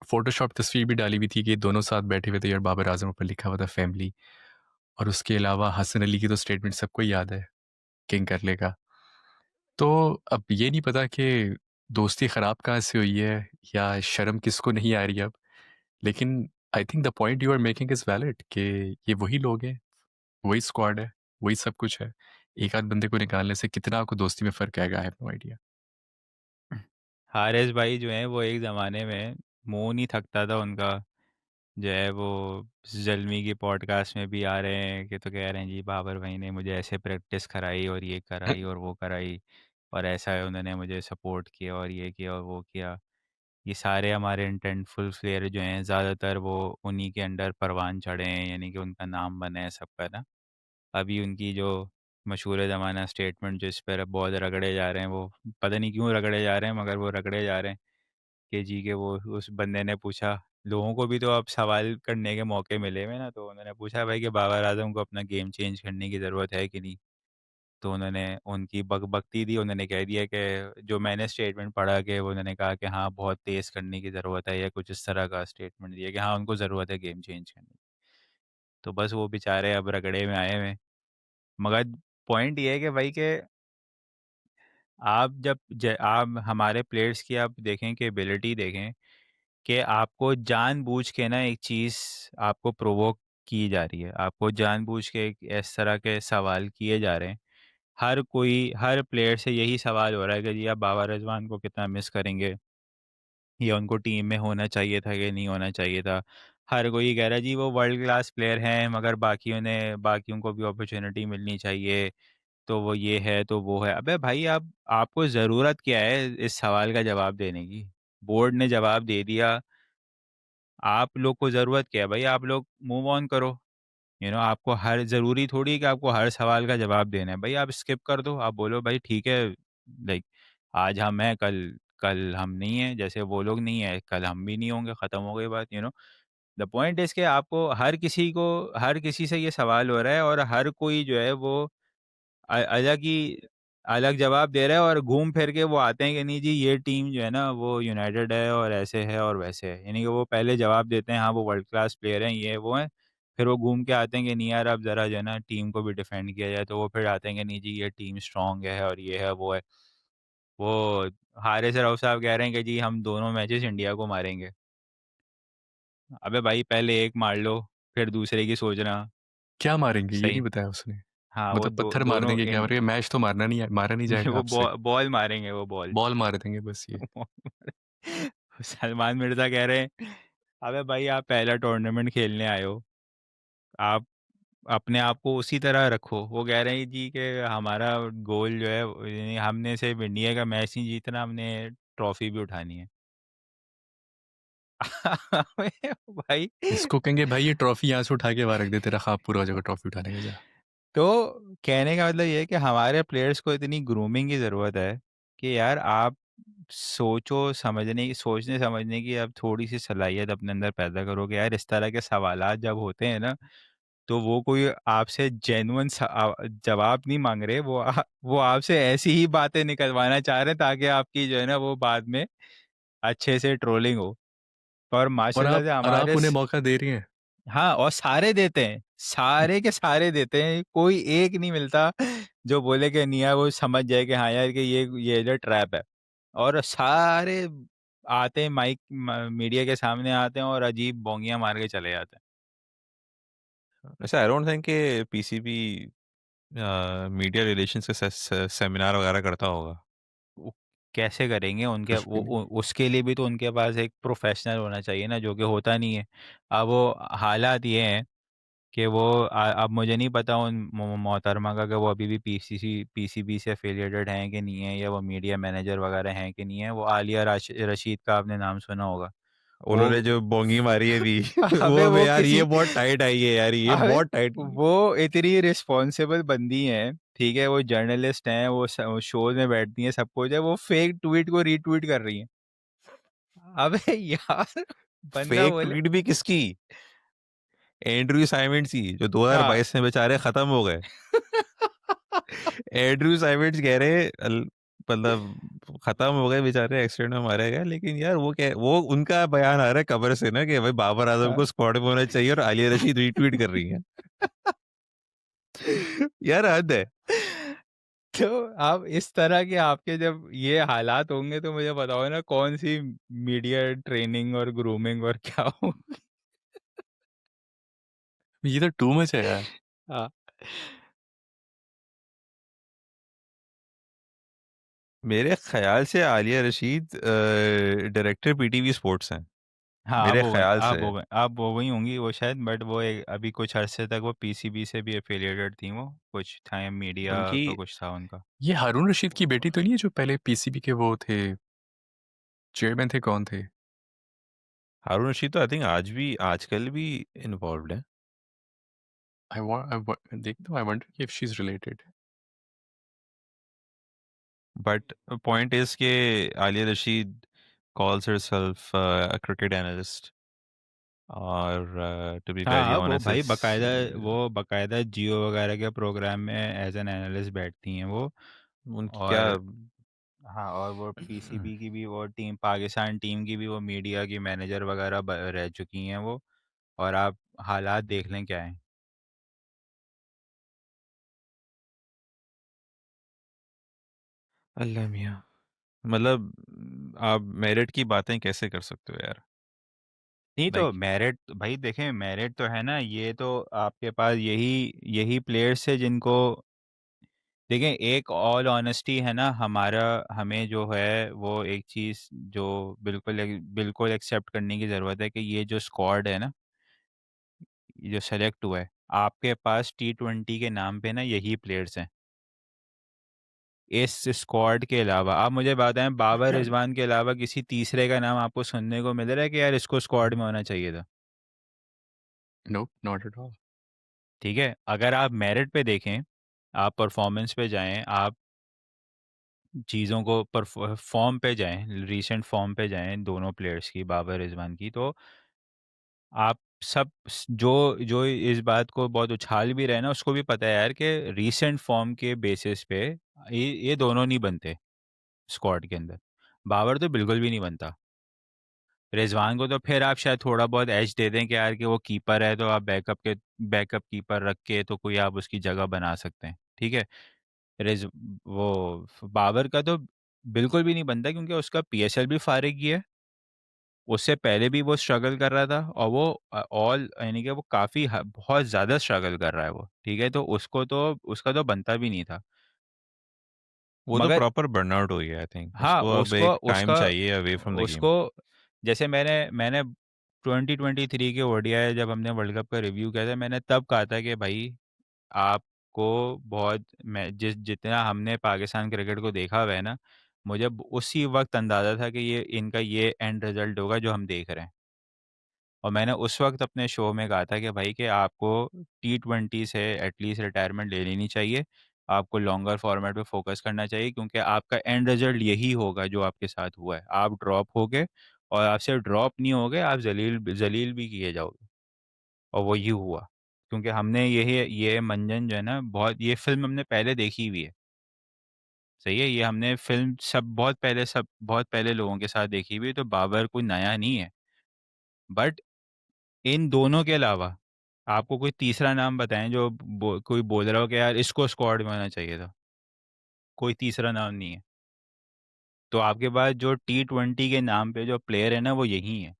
फ़ोटोशॉप तस्वीर भी डाली हुई थी कि दोनों साथ बैठे हुए थे और बाबर आजम पर लिखा हुआ था फैमिली। और उसके अलावा हसन अली की तो स्टेटमेंट सबको ही याद है, किंग करले का। तो अब ये नहीं पता कि दोस्ती ख़राब कहाँ से हुई है या शर्म किसको नहीं आ रही अब। लेकिन I think the point you are making is valid कि ये वही लोग हैं, वही स्क्वाड है, वही सब कुछ है। एक आध बंदे को निकालने से कितना आपको दोस्ती में फ़र्क आएगा, I have no idea. Haris भाई जो है वो एक ज़माने में मुंह नहीं थकता था उनका, जो है वो ज़ल्मी की पॉडकास्ट में भी आ रहे हैं कि तो कह रहे हैं जी बाबर भाई ने मुझे ऐसे प्रैक्टिस कराई और ये कराई और वो कराई, और ऐसा है उन्होंने मुझे सपोर्ट किया और ये किया और वो किया। ये सारे हमारे इंटेंटफुल प्लेयर जो हैं ज़्यादातर वो उन्हीं के अंडर परवान चढ़े हैं, यानी कि उनका नाम बना है सबका ना। अभी उनकी जो मशहूर ज़माना स्टेटमेंट जो इस पर बहुत रगड़े जा रहे हैं, वो पता नहीं क्यों रगड़े जा रहे हैं, मगर वो रगड़े जा रहे हैं कि जी के वो उस बंदे ने पूछा, लोगों को भी तो अब सवाल करने के मौके मिले हुए ना, तो उन्होंने पूछा भाई कि बाबर आजम को अपना गेम चेंज करने की ज़रूरत है कि नहीं। तो उन्होंने उनकी बकबकती दी, उन्होंने कह दिया कि जो मैंने स्टेटमेंट पढ़ा कि वो उन्होंने कहा कि हाँ बहुत तेज़ करने की ज़रूरत है, या कुछ इस तरह का स्टेटमेंट दिया कि हाँ उनको ज़रूरत है गेम चेंज करने की। तो बस वो बेचारे अब रगड़े में आए हुए हैं। मगर पॉइंट ये है कि भाई कि आप हमारे प्लेयर्स की आप देखें कि एबिलिटी देखें कि आपको जानबूझ के ना एक चीज़ आपको प्रोवोक की जा रही है, आपको जानबूझ के एक इस तरह के सवाल किए जा रहे हैं। हर प्लेयर से यही सवाल हो रहा है कि जी आप बाबर रिजवान को कितना मिस करेंगे, या उनको टीम में होना चाहिए था कि नहीं होना चाहिए था। हर कोई कह रहा है जी वो वर्ल्ड क्लास प्लेयर हैं, मगर बाकियों को भी अपॉर्चुनिटी मिलनी चाहिए, तो वो ये है तो वो है। अबे भाई आपको ज़रूरत क्या है इस सवाल का जवाब देने की? बोर्ड ने जवाब दे दिया, आप लोग को ज़रूरत क्या है भाई? आप लोग मूव ऑन करो। आपको हर ज़रूरी थोड़ी है कि आपको हर सवाल का जवाब देना है। भाई आप स्किप कर दो, आप बोलो भाई ठीक है, लाइक आज हम हैं, कल कल हम नहीं हैं, जैसे वो लोग नहीं हैं, कल हम भी नहीं होंगे, ख़त्म हो गई बात। द पॉइंट इज़ कि आपको हर किसी से ये सवाल हो रहा है, और हर कोई जो है वो अलग ही अलग जवाब दे रहा है, और घूम फिर के वो आते हैं कि नहीं जी ये टीम जो है ना वो यूनाइटेड है और ऐसे है और वैसे है। यानी कि वो पहले जवाब देते हैं हाँ वो वर्ल्ड क्लास प्लेयर हैं, ये वो हैं, फिर वो घूम के आते हैं कि नहीं यार अब ज़रा जो है ना टीम को भी डिफेंड किया जाए, तो वो फिर आते हैं कि नहीं जी ये टीम स्ट्रांग है और ये है वो है। वो हारिस रऊफ साहब कह रहे हैं कि जी हम दोनों मैचेस इंडिया को मारेंगे। अबे भाई पहले एक मार लो, फिर दूसरे की सोचना। क्या मारेंगे ये सही। नहीं बताया उसने। हाँ वो मतलब पत्थर मार दोनों देंगे क्या? और ये मैच तो मारना नहीं है, मारा नहीं नहीं जाएगा वो आपसे। बॉल मारेंगे, वो बॉल। बॉल मार देंगे बस ये। सलमान मिर्जा कह रहे हैं, अबे भाई आप पहला टूर्नामेंट खेलने आए हो, आप अपने आप को उसी तरह रखो। वो कह रहे हैं जी कि हमारा गोल जो है यानी हमने सिर्फ इंडिया का मैच नहीं जीतना, हमने ट्रॉफी भी उठानी है। भाई इसको कहेंगे भाई ये ट्रॉफी यहाँ से उठा के वहाँ रख दे, तेरा ख्वाब पूरा हो जाएगा ट्रॉफी उठाने का, जा। तो कहने का मतलब ये है कि हमारे प्लेयर्स को इतनी ग्रूमिंग की ज़रूरत है कि यार आप सोचने समझने की अब थोड़ी सी सलाहियत अपने अंदर पैदा करो कि यार इस तरह के सवालात जब होते हैं ना, तो वो कोई आपसे जेन्युइन जवाब नहीं मांग रहे, वो आपसे ऐसी ही बातें निकलवाना चाह रहे हैं ताकि आपकी जो है ना वो बाद में अच्छे से ट्रोलिंग हो। और माशाल्लाह से और हमारे आप उन्हें मौका दे रही हैं। हाँ, और सारे देते हैं, सारे के सारे देते हैं, कोई एक नहीं मिलता जो बोले कि नहीं यार वो समझ जाए कि हाँ यार कि ये जो ट्रैप है। और सारे आते हैं मीडिया के सामने आते हैं और अजीब बोंगियां मार के चले जाते हैं। वैसे आई डोंट थिंक कि पीसीबी मीडिया रिलेशंस के सेमिनार वगैरह करता होगा। वो कैसे करेंगे? उनके कुछ भी नहीं। उसके लिए भी तो उनके पास एक प्रोफेशनल होना चाहिए ना, जो कि होता नहीं है। अब वो हालात ये हैं कि वो अब मुझे नहीं पता उन मोहतरमा का कि वो अभी भी पीसीबी से एफिलिएटेड हैं कि नहीं है, या वो मीडिया मैनेजर वगैरह हैं कि नहीं है। वो आलिया रशीद का आपने नाम सुना होगा। वो उन्होंने जो बोंगी मारी है भी वो अबे अबे वो यार ये किसी बहुत टाइट आई है यार, ये अबे बहुत टाइट। वो इतनी रिस्पॉन्सिबल बंदी हैं, ठीक है, वो जर्नलिस्ट हैं, वो शोज में बैठती हैं, सब कुछ है, वो फेक ट्वीट को रीट्वीट कर रही हैं। अबे यार बंदा फेक बोले ट्वीट भी किसकी? एंड्रयू साइमंड्स की, जो हाँ 2022 में बेचारे खत्म हो गए। एंड्रयू साइमंड्स कह रहे मतलब खत्म हो गए बेचारे, एक्सीडेंट में मारे गए, लेकिन यार वो उनका बयान आ रहा है खबर से ना कि भाई बाबर आजम हाँ। को स्क्वाड में होना चाहिए और आलिया रशीद रीट्वीट कर रही है। यार हद है। तो आप इस तरह के आपके जब ये हालात होंगे तो मुझे बताओ ना कौन सी मीडिया ट्रेनिंग और ग्रूमिंग और क्या हो। ये तो टू मच है यार। हाँ मेरे ख्याल से Alia Rashid director PTV sports हैं, हाँ, मेरे ख्याल से। अब वो वही होंगी वो शायद, बट वो अभी कुछ अरसे तक वो पीसीबी से भी एफिलिएटेड थी, वो कुछ टाइम मीडिया उनकी का कुछ था उनका। ये हारून रशीद की बेटी तो नहीं है जो पहले पीसीबी के वो थे, चेयरमैन थे, कौन थे? हारून रशीद तो आई थिंक आजकल भी इन्वॉल्व है। देखता हूँ, I wonder if she is related. But point is के Alia Rashid calls herself a cricket analyst, और to be very हाँ, वो honest भाई it's बकायदा वो बकायदा जियो वगैरह के प्रोग्राम में एज एन एनालिस्ट बैठती हैं वो। उनकी क्या। और हाँ, और वो पीसीबी की भी, वो टीम पाकिस्तान टीम की भी वो मीडिया की मैनेजर वगैरह रह चुकी हैं वो। और आप हालात देख लें क्या है। अल्लाह मियाँ, मतलब आप मेरिट की बातें कैसे कर सकते हो यार? नहीं तो लाइक मेरिट भाई देखें, मेरिट तो है ना, ये तो आपके पास यही यही प्लेयर्स है जिनको देखें। एक ऑल ऑनेस्टी है ना, हमारा हमें जो है वो एक चीज़ जो बिल्कुल एक्सेप्ट करने की ज़रूरत है कि ये जो स्क्वाड है ना, ये जो सेलेक्ट हुआ है, आपके पास T20 के नाम पे ना यही प्लेयर्स हैं। इस स्क्वाड के अलावा आप मुझे बताएं, बाबर रिजवान के अलावा किसी तीसरे का नाम आपको सुनने को मिल रहा है कि यार इसको स्क्वाड में होना चाहिए था? No, not at all. ठीक है, अगर आप मेरिट पे देखें, आप परफॉर्मेंस पे जाएं, आप चीज़ों को पर फॉर्म पे जाएं, रीसेंट फॉर्म पे जाएं दोनों प्लेयर्स की, बाबर रिजवान की, तो आप सब जो जो इस बात को बहुत उछाल भी रहे ना, उसको भी पता है यार कि रीसेंट फॉर्म के बेसिस पे ये दोनों नहीं बनते स्क्वाड के अंदर। बाबर तो बिल्कुल भी नहीं बनता। रिजवान को तो फिर आप शायद थोड़ा बहुत एज दे दें कि यार कि वो कीपर है, तो आप बैकअप कीपर रख के तो कोई आप उसकी जगह बना सकते हैं, ठीक है। रिज वो बाबर का तो बिल्कुल भी नहीं बनता, क्योंकि उसका पीएसएल भी फारिग किया है, उससे पहले भी वो स्ट्रगल कर रहा था, और वो ऑल यानी कि वो काफ़ी बहुत ज़्यादा स्ट्रगल कर रहा है वो, ठीक है, तो उसका तो बनता भी नहीं था। वो तो मगर प्रॉपर बर्नआउट हो गया, आई थिंक हाँ, उसको अब उसको एक टाइम उसका चाहिए अवे फ्रॉम द गेम। उसको जैसे मैंने मैंने 2023 के ओडीआई जब हमने वर्ल्ड कप का रिव्यू किया था, मैंने तब कहा था कि भाई आपको बहुत, मैं जितना हमने पाकिस्तान क्रिकेट को देखा हुआ है ना, मुझे उसी वक्त अंदाज़ा था कि ये इनका ये एंड रिजल्ट होगा जो हम देख रहे हैं। और मैंने उस वक्त अपने शो में कहा था कि भाई कि आपको T20 से एटलीस्ट रिटायरमेंट ले लेनी चाहिए, आपको लॉन्गर फॉर्मेट पे फोकस करना चाहिए, क्योंकि आपका एंड रिजल्ट यही होगा जो आपके साथ हुआ है। आप ड्रॉप हो गए, और आप सिर्फ ड्रॉप नहीं हो गए, आप जलील जलील भी किए जाओगे। और वो ये हुआ, क्योंकि हमने ये मंजन जो है ना, बहुत, ये फिल्म हमने पहले देखी हुई है। सही है, ये हमने फिल्म सब बहुत पहले लोगों के साथ देखी हुई है, तो बाबर कोई नया नहीं है। बट इन दोनों के अलावा आपको कोई तीसरा नाम बताएं जो कोई बोल रहा हो कि यार इसको स्क्वाड में होना चाहिए था। कोई तीसरा नाम नहीं है। तो आपके पास जो T20 के नाम पे जो प्लेयर है ना, वो यही है।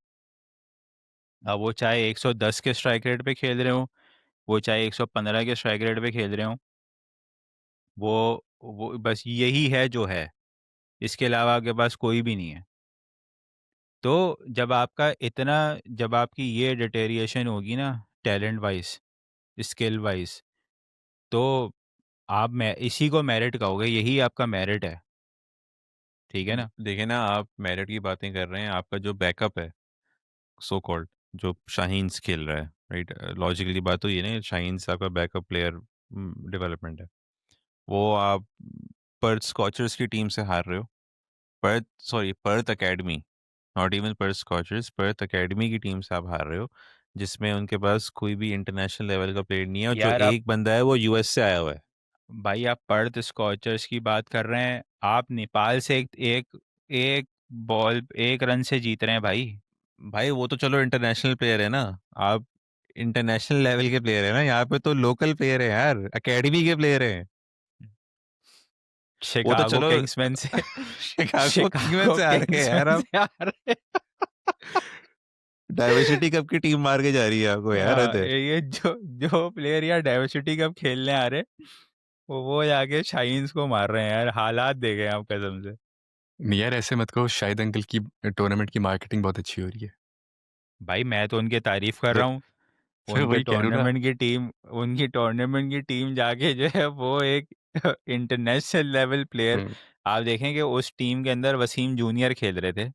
अब वो चाहे 110 के स्ट्राइक रेट पे खेल रहे हो, वो चाहे 115 के स्ट्राइक रेट पे खेल रहे हो, वो बस यही है जो है। इसके अलावा आपके पास कोई भी नहीं है। तो जब आपकी ये डिटेरिएशन होगी ना, टैलेंट वाइज, स्किल वाइज, तो आप मैं इसी को मेरिट कहोगे, यही आपका मेरिट है। ठीक है ना? देखिए ना, आप मेरिट की बातें कर रहे हैं, आपका जो बैकअप है सो कॉल्ड, जो शाहीन्स खेल रहा है, राइट, लॉजिकली बात तो ये ना, शाहीन्स आपका बैकअप प्लेयर डेवलपमेंट है। वो आप पर्थ स्कॉचर्स की टीम से हार रहे हो। Perth academy, not even Perth scorchers, Perth academy की टीम से आप हार रहे हो, जिसमें उनके पास कोई भी इंटरनेशनल लेवल का प्लेयर नहीं है, और जो यार आप, एक बंदा है वो यूएस से आया हुआ है। भाई आप पर्थ स्कॉचर्स की बात कर रहे हैं, आप नेपाल से एक बॉल, एक रन से जीत रहे हैं भाई। भाई वो तो चलो इंटरनेशनल प्लेयर है ना, आप इंटरनेशनल लेवल के प्लेयर है ना, यहाँ पे तो लोकल प्लेयर है यार, एकेडमी के प्लेयर हैं। वो तो शिकागो चलो किंग्समैन से शिकागो किंग्समैन शिकागो से हार के यार किंग्समैन आप, से आ रहे डाइवर्सिटी कप की टीम मार के जा रही है आपको, यार हद है। ये जो जो प्लेयर यार डाइवर्सिटी कप खेलने आ रहे, वो जाके शाइन्स को मार रहे हैं यार। हालात देखे आप कसम से। नहीं यार, ऐसे मत कहो, शाहिद अंकल की टूर्नामेंट की मार्केटिंग बहुत अच्छी हो रही है। भाई मैं तो उनकी तारीफ कर फिर रहा हूँ। फिर वही कह रहा हूँ ना। उनकी टूर्नामेंट की टीम जाके जो है वो एक इंटरनेशनल लेवल प्लेयर, हम्म, आप देखें कि उस टीम के अंदर वसीम जूनियर खेल रहे थे,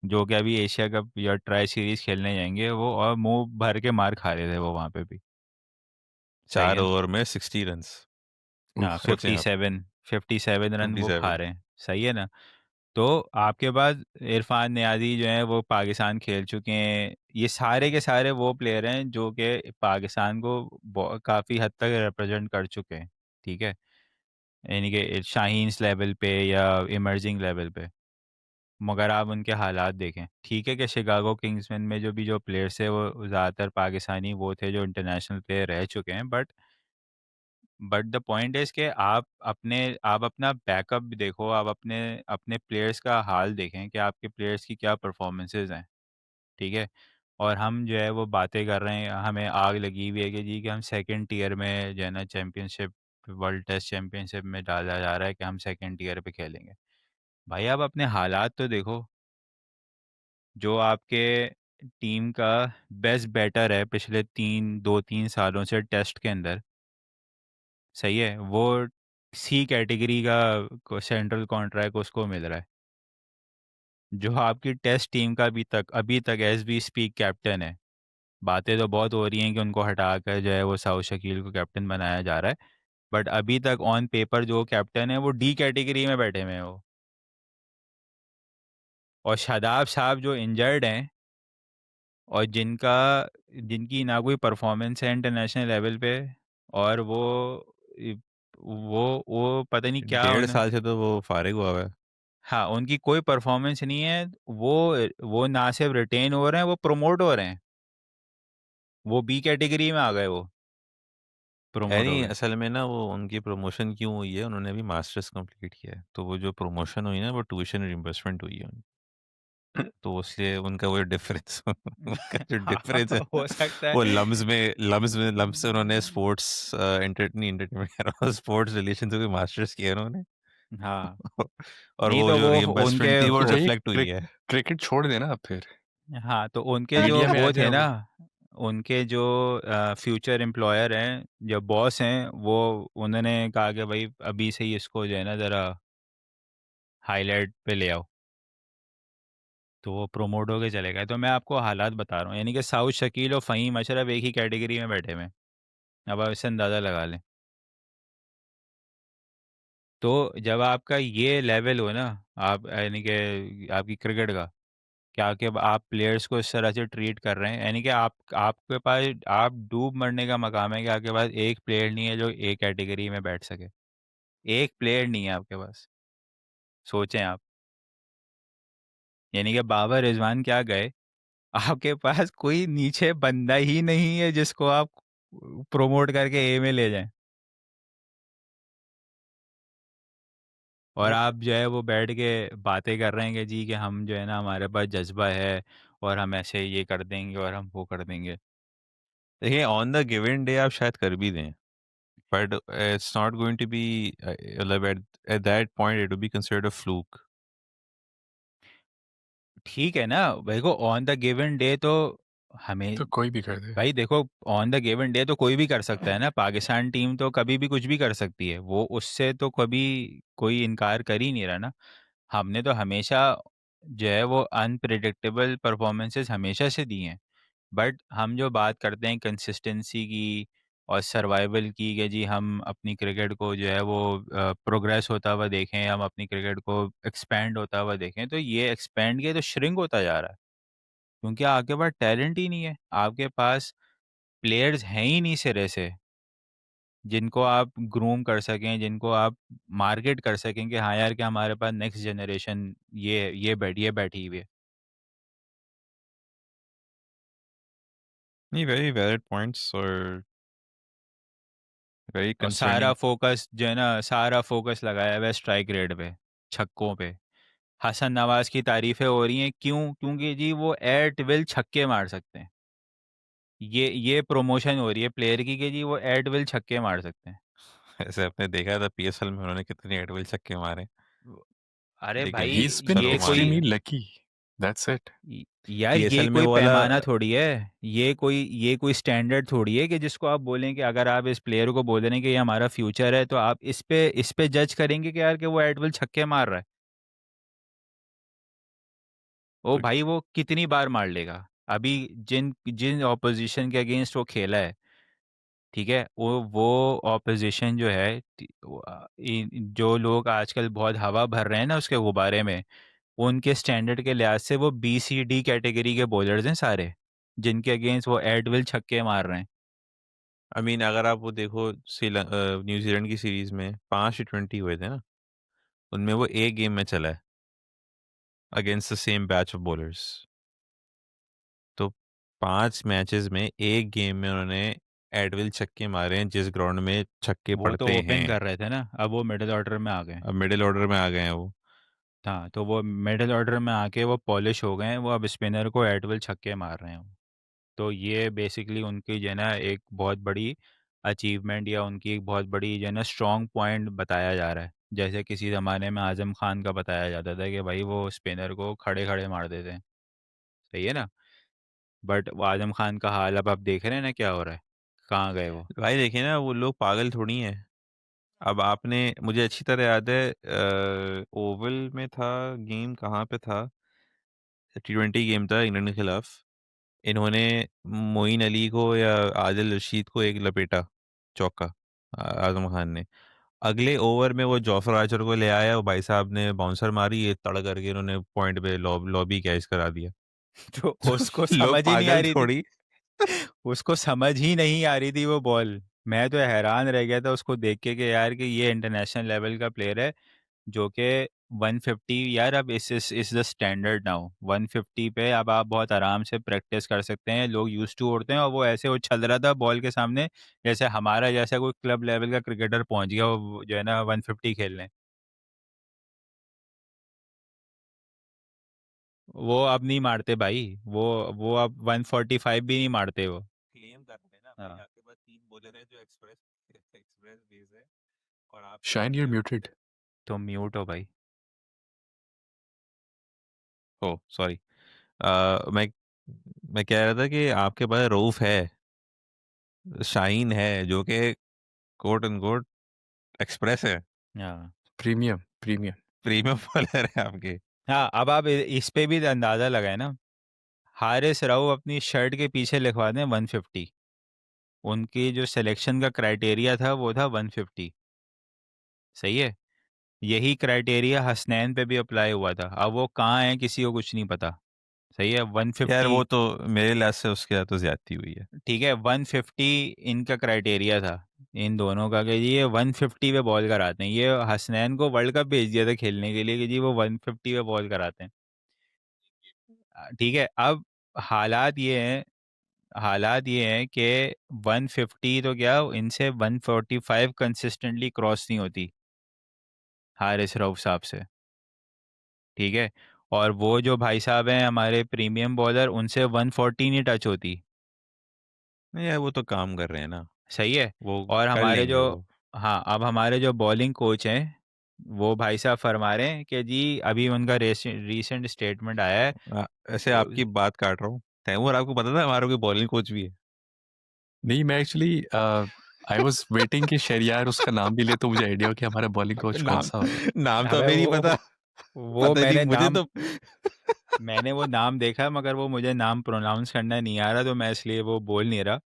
जो कि अभी एशिया कप या ट्राई सीरीज खेलने जाएंगे वो, और मुंह भर के मार खा रहे थे वो वहां पे भी। सही चार है। ओवर में 60 रन, हाँ, सोचें आप। 57 रन वो खा 57। रहे हैं। सही है ना? तो आपके पास इरफान नियाजी जो है वो पाकिस्तान खेल चुके हैं। ये सारे के सारे वो प्लेयर हैं जो कि पाकिस्तान को काफ़ी हद तक रिप्रेजेंट कर चुके हैं। ठीक है, यानी कि शाहीन्स लेवल पे या इमर्जिंग लेवल पे। मगर आप उनके हालात देखें। ठीक है कि शिकागो किंग्समैन में जो प्लेयर्स थे वो ज़्यादातर पाकिस्तानी वो थे जो इंटरनेशनल प्लेयर रह चुके हैं, बट द पॉइंट इज़ कि आप अपना बैकअप भी देखो, आप अपने अपने प्लेयर्स का हाल देखें कि आपके प्लेयर्स की क्या परफॉर्मेंसेज हैं। ठीक है, और हम जो है वो बातें कर रहे हैं, हमें आग लगी हुई है कि जी कि हम सेकंड टियर में जो है ना चैम्पियनशिप, वर्ल्ड टेस्ट चैम्पियनशिप में डाला जा रहा है कि हम सेकंड टियर पे खेलेंगे। भाई आप अपने हालात तो देखो। जो आपके टीम का बेस्ट बैटर है पिछले 2-3 सालों से टेस्ट के अंदर, सही है, वो सी कैटेगरी का सेंट्रल कॉन्ट्रैक्ट उसको मिल रहा है। जो आपकी टेस्ट टीम का अभी तक एज वी स्पीक कैप्टन है। बातें तो बहुत हो रही हैं कि उनको हटाकर जो है वो साउथ शकील को कैप्टन बनाया जा रहा है, बट अभी तक ऑन पेपर जो कैप्टन है वो डी कैटेगरी में बैठे हुए हैं वो। और शादाब साहब जो इंजर्ड हैं, और जिनकी ना कोई परफॉर्मेंस है इंटरनेशनल लेवल पे, और वो पता नहीं क्या 1.5 साल से तो वो फारिग हुआ हुआ है। हाँ, उनकी कोई परफॉर्मेंस नहीं है। वो वो ना सिर्फ रिटेन हो रहे हैं, वो प्रमोट हो रहे हैं। वो बी कैटेगरी में आ गए, वो है प्रमोट हो नहीं, गए। असल में ना वो उनकी प्रमोशन क्यों हुई है, उन्होंने भी मास्टर्स कंप्लीट किया है, तो वो जो प्रमोशन हुई ना वो ट्यूशन रिइंबर्समेंट हुई है, तो इसलिए उनका वो डिफरेंस उनका जो हाँ, डिफरेंस है हो सकता वो है। लम्स से उन्होंने स्पोर्ट्स नहीं एंटरटेनमेंट कह रहा हूँ, स्पोर्ट्स रिलेशन से मास्टर्स किया उन्होंने। हाँ, और नहीं वो तो जो वो उनके रिइंबर्समेंट थी वो चाहिए रिफ्लेक्ट हुई है। क्रिकेट छोड़ देना आप फिर। हाँ, तो उनके जो मीडिया में आ वो गया थे ना, वो। उनके जो फ्यूचर एम्प्लॉयर हैं, जो बॉस हैं, वो उन्होंने कहा कि भाई अभी से ही इसको जो है ना ज़रा हाईलाइट पे ले आओ, तो वो प्रमोट होके चले गए। तो मैं आपको हालात बता रहा हूँ, यानी कि साउथ शकील और फ़हीम अशरफ एक ही कैटेगरी में बैठे हुए हैं। अब आप इससे अंदाज़ा लगा लें। तो जब आपका ये लेवल हो ना, आप यानी कि आपकी क्रिकेट का, क्या कि अब आप प्लेयर्स को इस तरह से ट्रीट कर रहे हैं, यानी कि आप आपके पास आप डूब मरने का मकाम है कि आपके पास एक प्लेयर नहीं है जो एक कैटेगरी में बैठ सके। एक प्लेयर नहीं है आपके पास, सोचें आप। यानी कि बाबर रिजवान क्या गए, आपके पास कोई नीचे बंदा ही नहीं है जिसको आप प्रोमोट करके ए में ले जाएं, और Yep. आप जो है वो बैठ के बातें कर रहे हैं कि जी कि हम जो है ना हमारे पास जज्बा है और हम ऐसे ये कर देंगे और हम वो कर देंगे। देखिए ऑन द गिवन डे आप शायद कर भी दें, but it's not going to be, मतलब at that point it will be considered a fluke. ठीक है ना, भाई को ऑन द गिवन डे तो हमें, तो कोई भी कर दे। भाई देखो, ऑन द गिवन डे तो कोई भी कर सकता है ना, पाकिस्तान टीम तो कभी भी कुछ भी कर सकती है, वो उससे तो कभी कोई इनकार कर ही नहीं रहा ना। हमने तो हमेशा जो है वो अनप्रिडिक्टेबल परफॉर्मेंसेस हमेशा से दी हैं। बट हम जो बात करते हैं कंसिस्टेंसी की और सर्वाइवल की, कि जी हम अपनी क्रिकेट को जो है वो प्रोग्रेस होता हुआ देखें, हम अपनी क्रिकेट को एक्सपेंड होता हुआ देखें, तो ये एक्सपेंड के तो श्रिंक होता जा रहा है, क्योंकि आपके पास टैलेंट ही नहीं है, आपके पास प्लेयर्स हैं ही नहीं सिरे से जिनको आप ग्रूम कर सकें, जिनको आप मार्केट कर सकें कि हाँ यार कि हमारे पास नेक्स्ट जनरेशन ये बैठी हुई है। नहीं, वेरी वैलिड पॉइंट्स और वेरी और सारा कंसर्निंग। फोकस जो है ना, सारा फोकस लगाया हुआ है स्ट्राइक रेट पे, छक्कों पे। हसन नवाज की तारीफें हो रही हैं, क्यों? क्योंकि जी वो एट विल छक्के मार सकते हैं। ये प्रमोशन हो रही है प्लेयर की कि जी वो एट विल छक्के मार सकते हैं। ऐसे आपने देखा था पीएसएल में उन्होंने कितने एडविल छक्के मारे, अरे भाई, लेकिन ही इज बिन ये सर्वमान्य कोई, एक्सट्रीमली थे। Lucky, that's it. यार ये पीएसएल में कोई वो वाला, पैमाना थोड़ी है, ये कोई स्टैंडर्ड थोड़ी है कि जिसको आप बोलें कि अगर आप इस प्लेयर को बोल रहे हैं कि ये हमारा फ्यूचर है, तो आप इस पे जज करेंगे कि यार कि वो एट विल छक्के मार रहा है। ओ तो भाई, वो कितनी बार मार लेगा? अभी जिन जिन ऑपोजिशन के अगेंस्ट वो खेला है, ठीक है, वो ऑपोजिशन जो है, जो लोग आजकल बहुत हवा भर रहे हैं ना उसके गुब्बारे में, उनके स्टैंडर्ड के लिहाज से वो बी सी डी कैटेगरी के बॉलर्स हैं सारे, जिनके अगेंस्ट वो एट विल छक्के मार रहे हैं। आई मीन अगर आप वो देखो, न्यूजीलैंड की सीरीज में 5 T20 हुए थे ना, उनमें वो एक गेम में चला है against the same batch of bowlers. तो 5 मैचेस में एक गेम में उन्होंने एडविल छक्के मारे हैं जिस ग्राउंड में छक्के वो तो पड़ते ओपन हैं। कर रहे थे ना, अब वो मिडिल ऑर्डर में आ गए। अब मिडिल ऑर्डर में आ गए हैं वो। हाँ, तो वो मिडिल ऑर्डर में आके वो पॉलिश हो गए हैं, वो अब स्पिनर को एट विल छक्के मार रहे हैं। तो ये बेसिकली उनकी जो है ना एक बहुत बड़ी अचीवमेंट, या उनकी एक बहुत बड़ी जो है ना स्ट्रॉन्ग पॉइंट बताया जा रहा है। जैसे किसी ज़माने में आज़म खान का बताया जाता था कि भाई वो स्पिनर को खड़े खड़े मार देते हैं, सही है ना? बट वो आज़म खान का हाल अब आप देख रहे हैं ना क्या हो रहा है, कहाँ गए वो? भाई देखिए ना, वो लोग पागल थोड़ी हैं। अब आपने, मुझे अच्छी तरह याद है, ओवल में था, गेम कहाँ पे था, T20 गेम था इंग्लैंड के खिलाफ। इन्होंने मोइन अली को या आदिल रशीद को एक लपेटा चौका, आजम खान ने। अगले ओवर में वो जॉफर आर्चर को ले आया, वो भाई साहब ने बाउंसर मारी, ये तड़ करके इन्होंने पॉइंट पे लॉबी कैच करा दिया। तो उसको तो लोग समझ ही नहीं आ पागल रही थी, थोड़ी। उसको समझ ही नहीं आ रही थी वो बॉल। मैं तो हैरान रह गया था उसको देख के कि यार कि ये इंटरनेशनल लेवल का प्लेयर है, जो कि 150, यार अब इस द स्टैंडर्ड नाउ 150 पे अब आप बहुत आराम से प्रैक्टिस कर सकते हैं, लोग यूज टू होते हैं, और वो ऐसे उछल रहा था बॉल के सामने जैसे हमारा जैसा कोई क्लब लेवल का क्रिकेटर पहुंच गया वो जो है ना 150 खेलने। वो अब नहीं मारते भाई, वो अब 145 भी नहीं मारते वो। क्लेम कर रहे हैं ना भाई, हाँ, आपके पास 3 बॉलर है जो एक्सप्रेस एक्सप्रेस बेस है, और आप शाइन यूर बोलते हो म्यूटेड। तो म्यूट हो भाई। ओ सॉरी। मैं कह रहा था कि आपके पास रऊफ है, शाहीन है, जो कि कोट अनकोट एक्सप्रेस है, हाँ प्रीमियम, प्रीमियम। प्रीमियम बॉलर है आपके। हाँ, अब आप इस पे भी अंदाज़ा लगाए ना, हारिस राव अपनी शर्ट के पीछे लिखवा दें 150। उनकी जो सिलेक्शन का क्राइटेरिया था वो था 150। सही है। यही क्राइटेरिया हसनैन पे भी अप्लाई हुआ था। अब वो कहाँ है किसी को कुछ नहीं पता। सही है। यार 150। वो तो मेरे लिहाज से उसके साथ तो ज्यादती हुई है। ठीक है, 150 इनका क्राइटेरिया था, इन दोनों का, कि ये 150 पे बॉल कराते हैं। ये हसनैन को वर्ल्ड कप भेज दिया था खेलने के लिए कि जी वो 150 पे बॉल कराते हैं। ठीक है। अब हालात ये हैं हालात ये हैं कि 150 तो क्या, इनसे 145 कंसिस्टेंटली क्रॉस नहीं होती हारिस रऊफ साहब से। ठीक है। और वो जो भाई साहब हैं हमारे प्रीमियम बॉलर, उनसे 140 नहीं टच होती। नहीं यार, वो तो काम कर रहे हैं ना, सही है। वो और कर हमारे लेंगे जो, वो। हाँ, अब हमारे जो बॉलिंग कोच हैं वो भाई साहब फरमा रहे हैं कि जी अभी उनका रीसेंट स्टेटमेंट आया है। ऐसे आपकी बात काट रहा हूँ, तैमूर आपको पता था हमारा कोई बॉलिंग कोच भी है? नहीं, मैं एक्चुअली आई वाज़ वेटिंग कि शहरयार उसका नाम भी ले तो मुझे आइडिया हो कि हमारा बॉलिंग कोच नाम कौन-सा होगा। नाम तो हमें अभी नहीं पता। वो पता नहीं मैंने मुझे नाम तो। मैंने वो नाम देखा, मगर वो मुझे नाम प्रोनाउंस करना नहीं आ रहा, तो मैं इसलिए वो बोल नहीं रहा।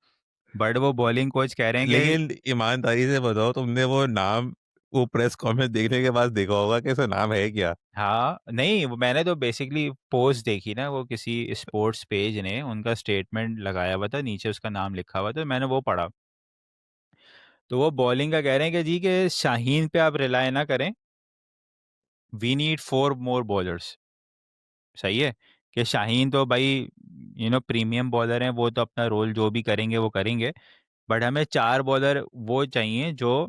बट वो बॉलिंग कोच कह रहे हैं कि, लेकिन ईमानदारी से बताओ, तुमने वो नाम वो प्रेस कॉन्फ्रेंस देखने के बाद देखा होगा कि इसका नाम है क्या? हाँ नहीं, वो मैंने तो बेसिकली पोस्ट देखी ना, वो किसी स्पोर्ट्स पेज ने उनका स्टेटमेंट लगाया हुआ था, नीचे उसका नाम लिखा हुआ था, मैंने वो पढ़ा। तो वो बॉलिंग का कह रहे हैं कि जी कि शाहीन पे आप रिलाय ना करें, वी नीड 4 मोर बॉलर्स। सही है। कि शाहीन तो भाई प्रीमियम बॉलर हैं, वो तो अपना रोल जो भी करेंगे वो करेंगे। बट हमें 4 बॉलर वो चाहिए जो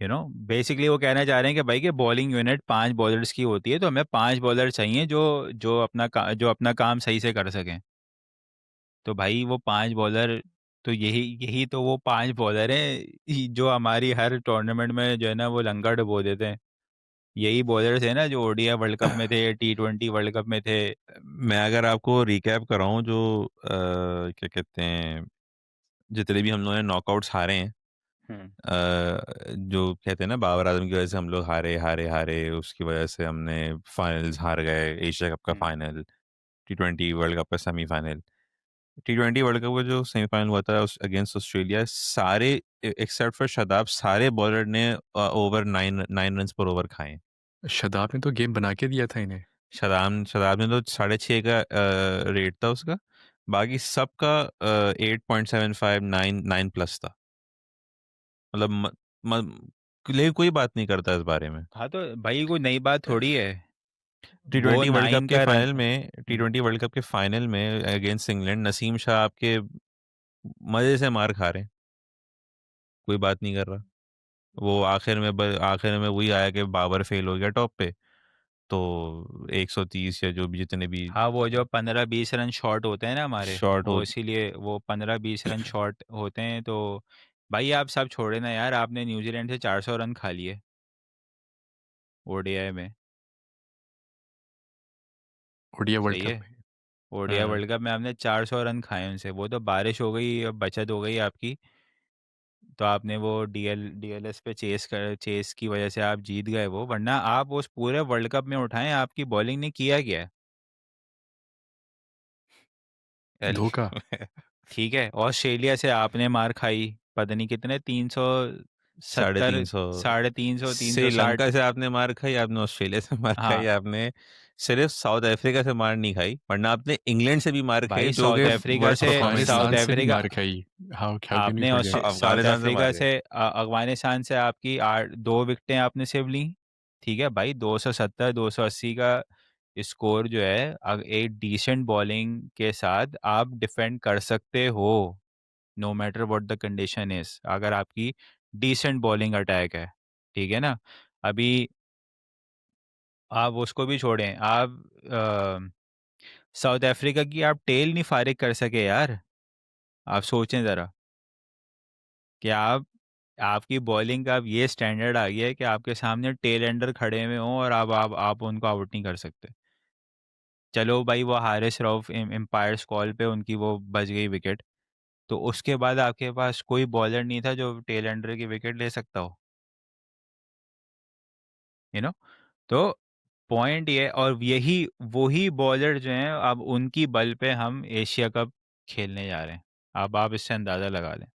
बेसिकली वो कहना चाह रहे हैं कि भाई कि बॉलिंग यूनिट 5 बॉलर्स की होती है, तो हमें 5 बॉलर चाहिए जो जो अपना काम सही से कर सकें। तो भाई वो 5 बॉलर, तो यही यही तो वो 5 बॉलर हैं जो हमारी हर टूर्नामेंट में जो है ना वो लंका डुबो देते हैं। यही बॉलर्स है ना जो ओडीआई वर्ल्ड कप में थे, T20 वर्ल्ड कप में थे। मैं अगर आपको रिकैप कराऊं, जो क्या कहते हैं, जितने भी हम लोगों ने नॉकआउट्स हारे हैं, हम्म। जो कहते हैं ना बाबर आजम की वजह से हम लोग हारे हारे हारे, उसकी वजह से हमने फाइनल्स हार गए, एशिया कप का हम्म। फाइनल, T20 वर्ल्ड कप का सेमीफाइनल। T20 वर्ल्ड कप का जो सेमीफाइनल हुआ था उस अगेंस्ट ऑस्ट्रेलिया, सारे एक्सेप्ट फॉर शदाब, सारे बॉलर ने ओवर 9 रन पर ओवर खाए। शादाब ने तो गेम बना के दिया था इन्हें। शदाब शदाब ने तो 6.5 का रेट था उसका, बाकी सबका 8.75, 9 प्लस था। मतलब लेकिन कोई बात नहीं करता इस बारे में। हाँ तो भाई कोई नई बात थोड़ी है। टी वो ट्वेंटी वर्ल्ड कप 9 के का रन। फाइनल में टी ट्वेंटी वर्ल्ड कप के फाइनल में अगेंस्ट इंग्लैंड, नसीम शाह आपके मजे से मार खा रहे हैं, कोई बात नहीं कर रहा। वो आखिर में वही आया कि बाबर फेल हो गया टॉप पे, तो 130 या जो भी जितने भी हाँ, वो जो 15-20 रन शॉर्ट होते हैं ना हमारे, शॉट हो। वो इसीलिए वो 15-20 रन शॉर्ट होते हैं। तो भाई आप सब छोड़े ना यार, आपने न्यूजीलैंड से 400 रन खा लिए ओडीआई में। ओडीआई वर्ल्ड सही कप है। में। ओडीआई हाँ। वर्ल्ड कप में आपने 400 रन खाए उनसे, वो तो बारिश हो गई, अब बचत हो गई आपकी। तो आपने वो डीएलएस पे चेस की वजह से आप जीत गए वो, वरना आप उस पूरे वर्ल्ड कप में उठाएं, आपकी बॉलिंग ने किया क्या है। एल। धोखा। ठीक है। ऑस्ट्रेलिया से आपने मार खाई, पता नहीं कितने, 370, 350। 350, 360। श्रीलंका से आपने मार खाई, आपने ऑस्ट्रेलिया से मार खाई, हाँ आपने सिर्फ साउथ अफ्रीका से मार नहीं खाई, वरना आपने इंग्लैंड से भी मार खाई, भाई, जो साउथ कि अफ्रीका वर्स्ट से परफॉर्मेंस साउथ था। अफ़गानिस्तान से भी अफ्रीका मार खाई। हाउ हाउ कैन यू आपने फॉरगेट? साउथ अफगानिस्तान से अफ्रीका मार से गए। अफगानिस्तान से आपकी 2 विकेटें आपने सिर्फ ली। ठीक है भाई, 270, 280 का स्कोर जो है, एक डिसेंट बॉलिंग के साथ आप डिफेंड कर सकते हो, no matter what the condition is, अगर आपकी डिसेंट बॉलिंग अटैक है। ठीक है ना। अभी आप उसको भी छोड़ें, आप साउथ अफ्रीका की आप टेल नहीं फारिग कर सके यार। आप सोचें ज़रा कि आपकी बॉलिंग का अब ये स्टैंडर्ड आ गया है कि आपके सामने टेल एंडर खड़े हुए हों और आप उनको आउट नहीं कर सकते। चलो भाई वो हारिस रऊफ एम्पायर्स कॉल पे उनकी वो बच गई विकेट, तो उसके बाद आपके पास कोई बॉलर नहीं था जो टेल एंडर की विकेट ले सकता हो, यू नो। तो पॉइंट ये, और यही वही बॉलर जो हैं अब उनकी बल पे हम एशिया कप खेलने जा रहे हैं। अब आप इससे अंदाज़ा लगा लें,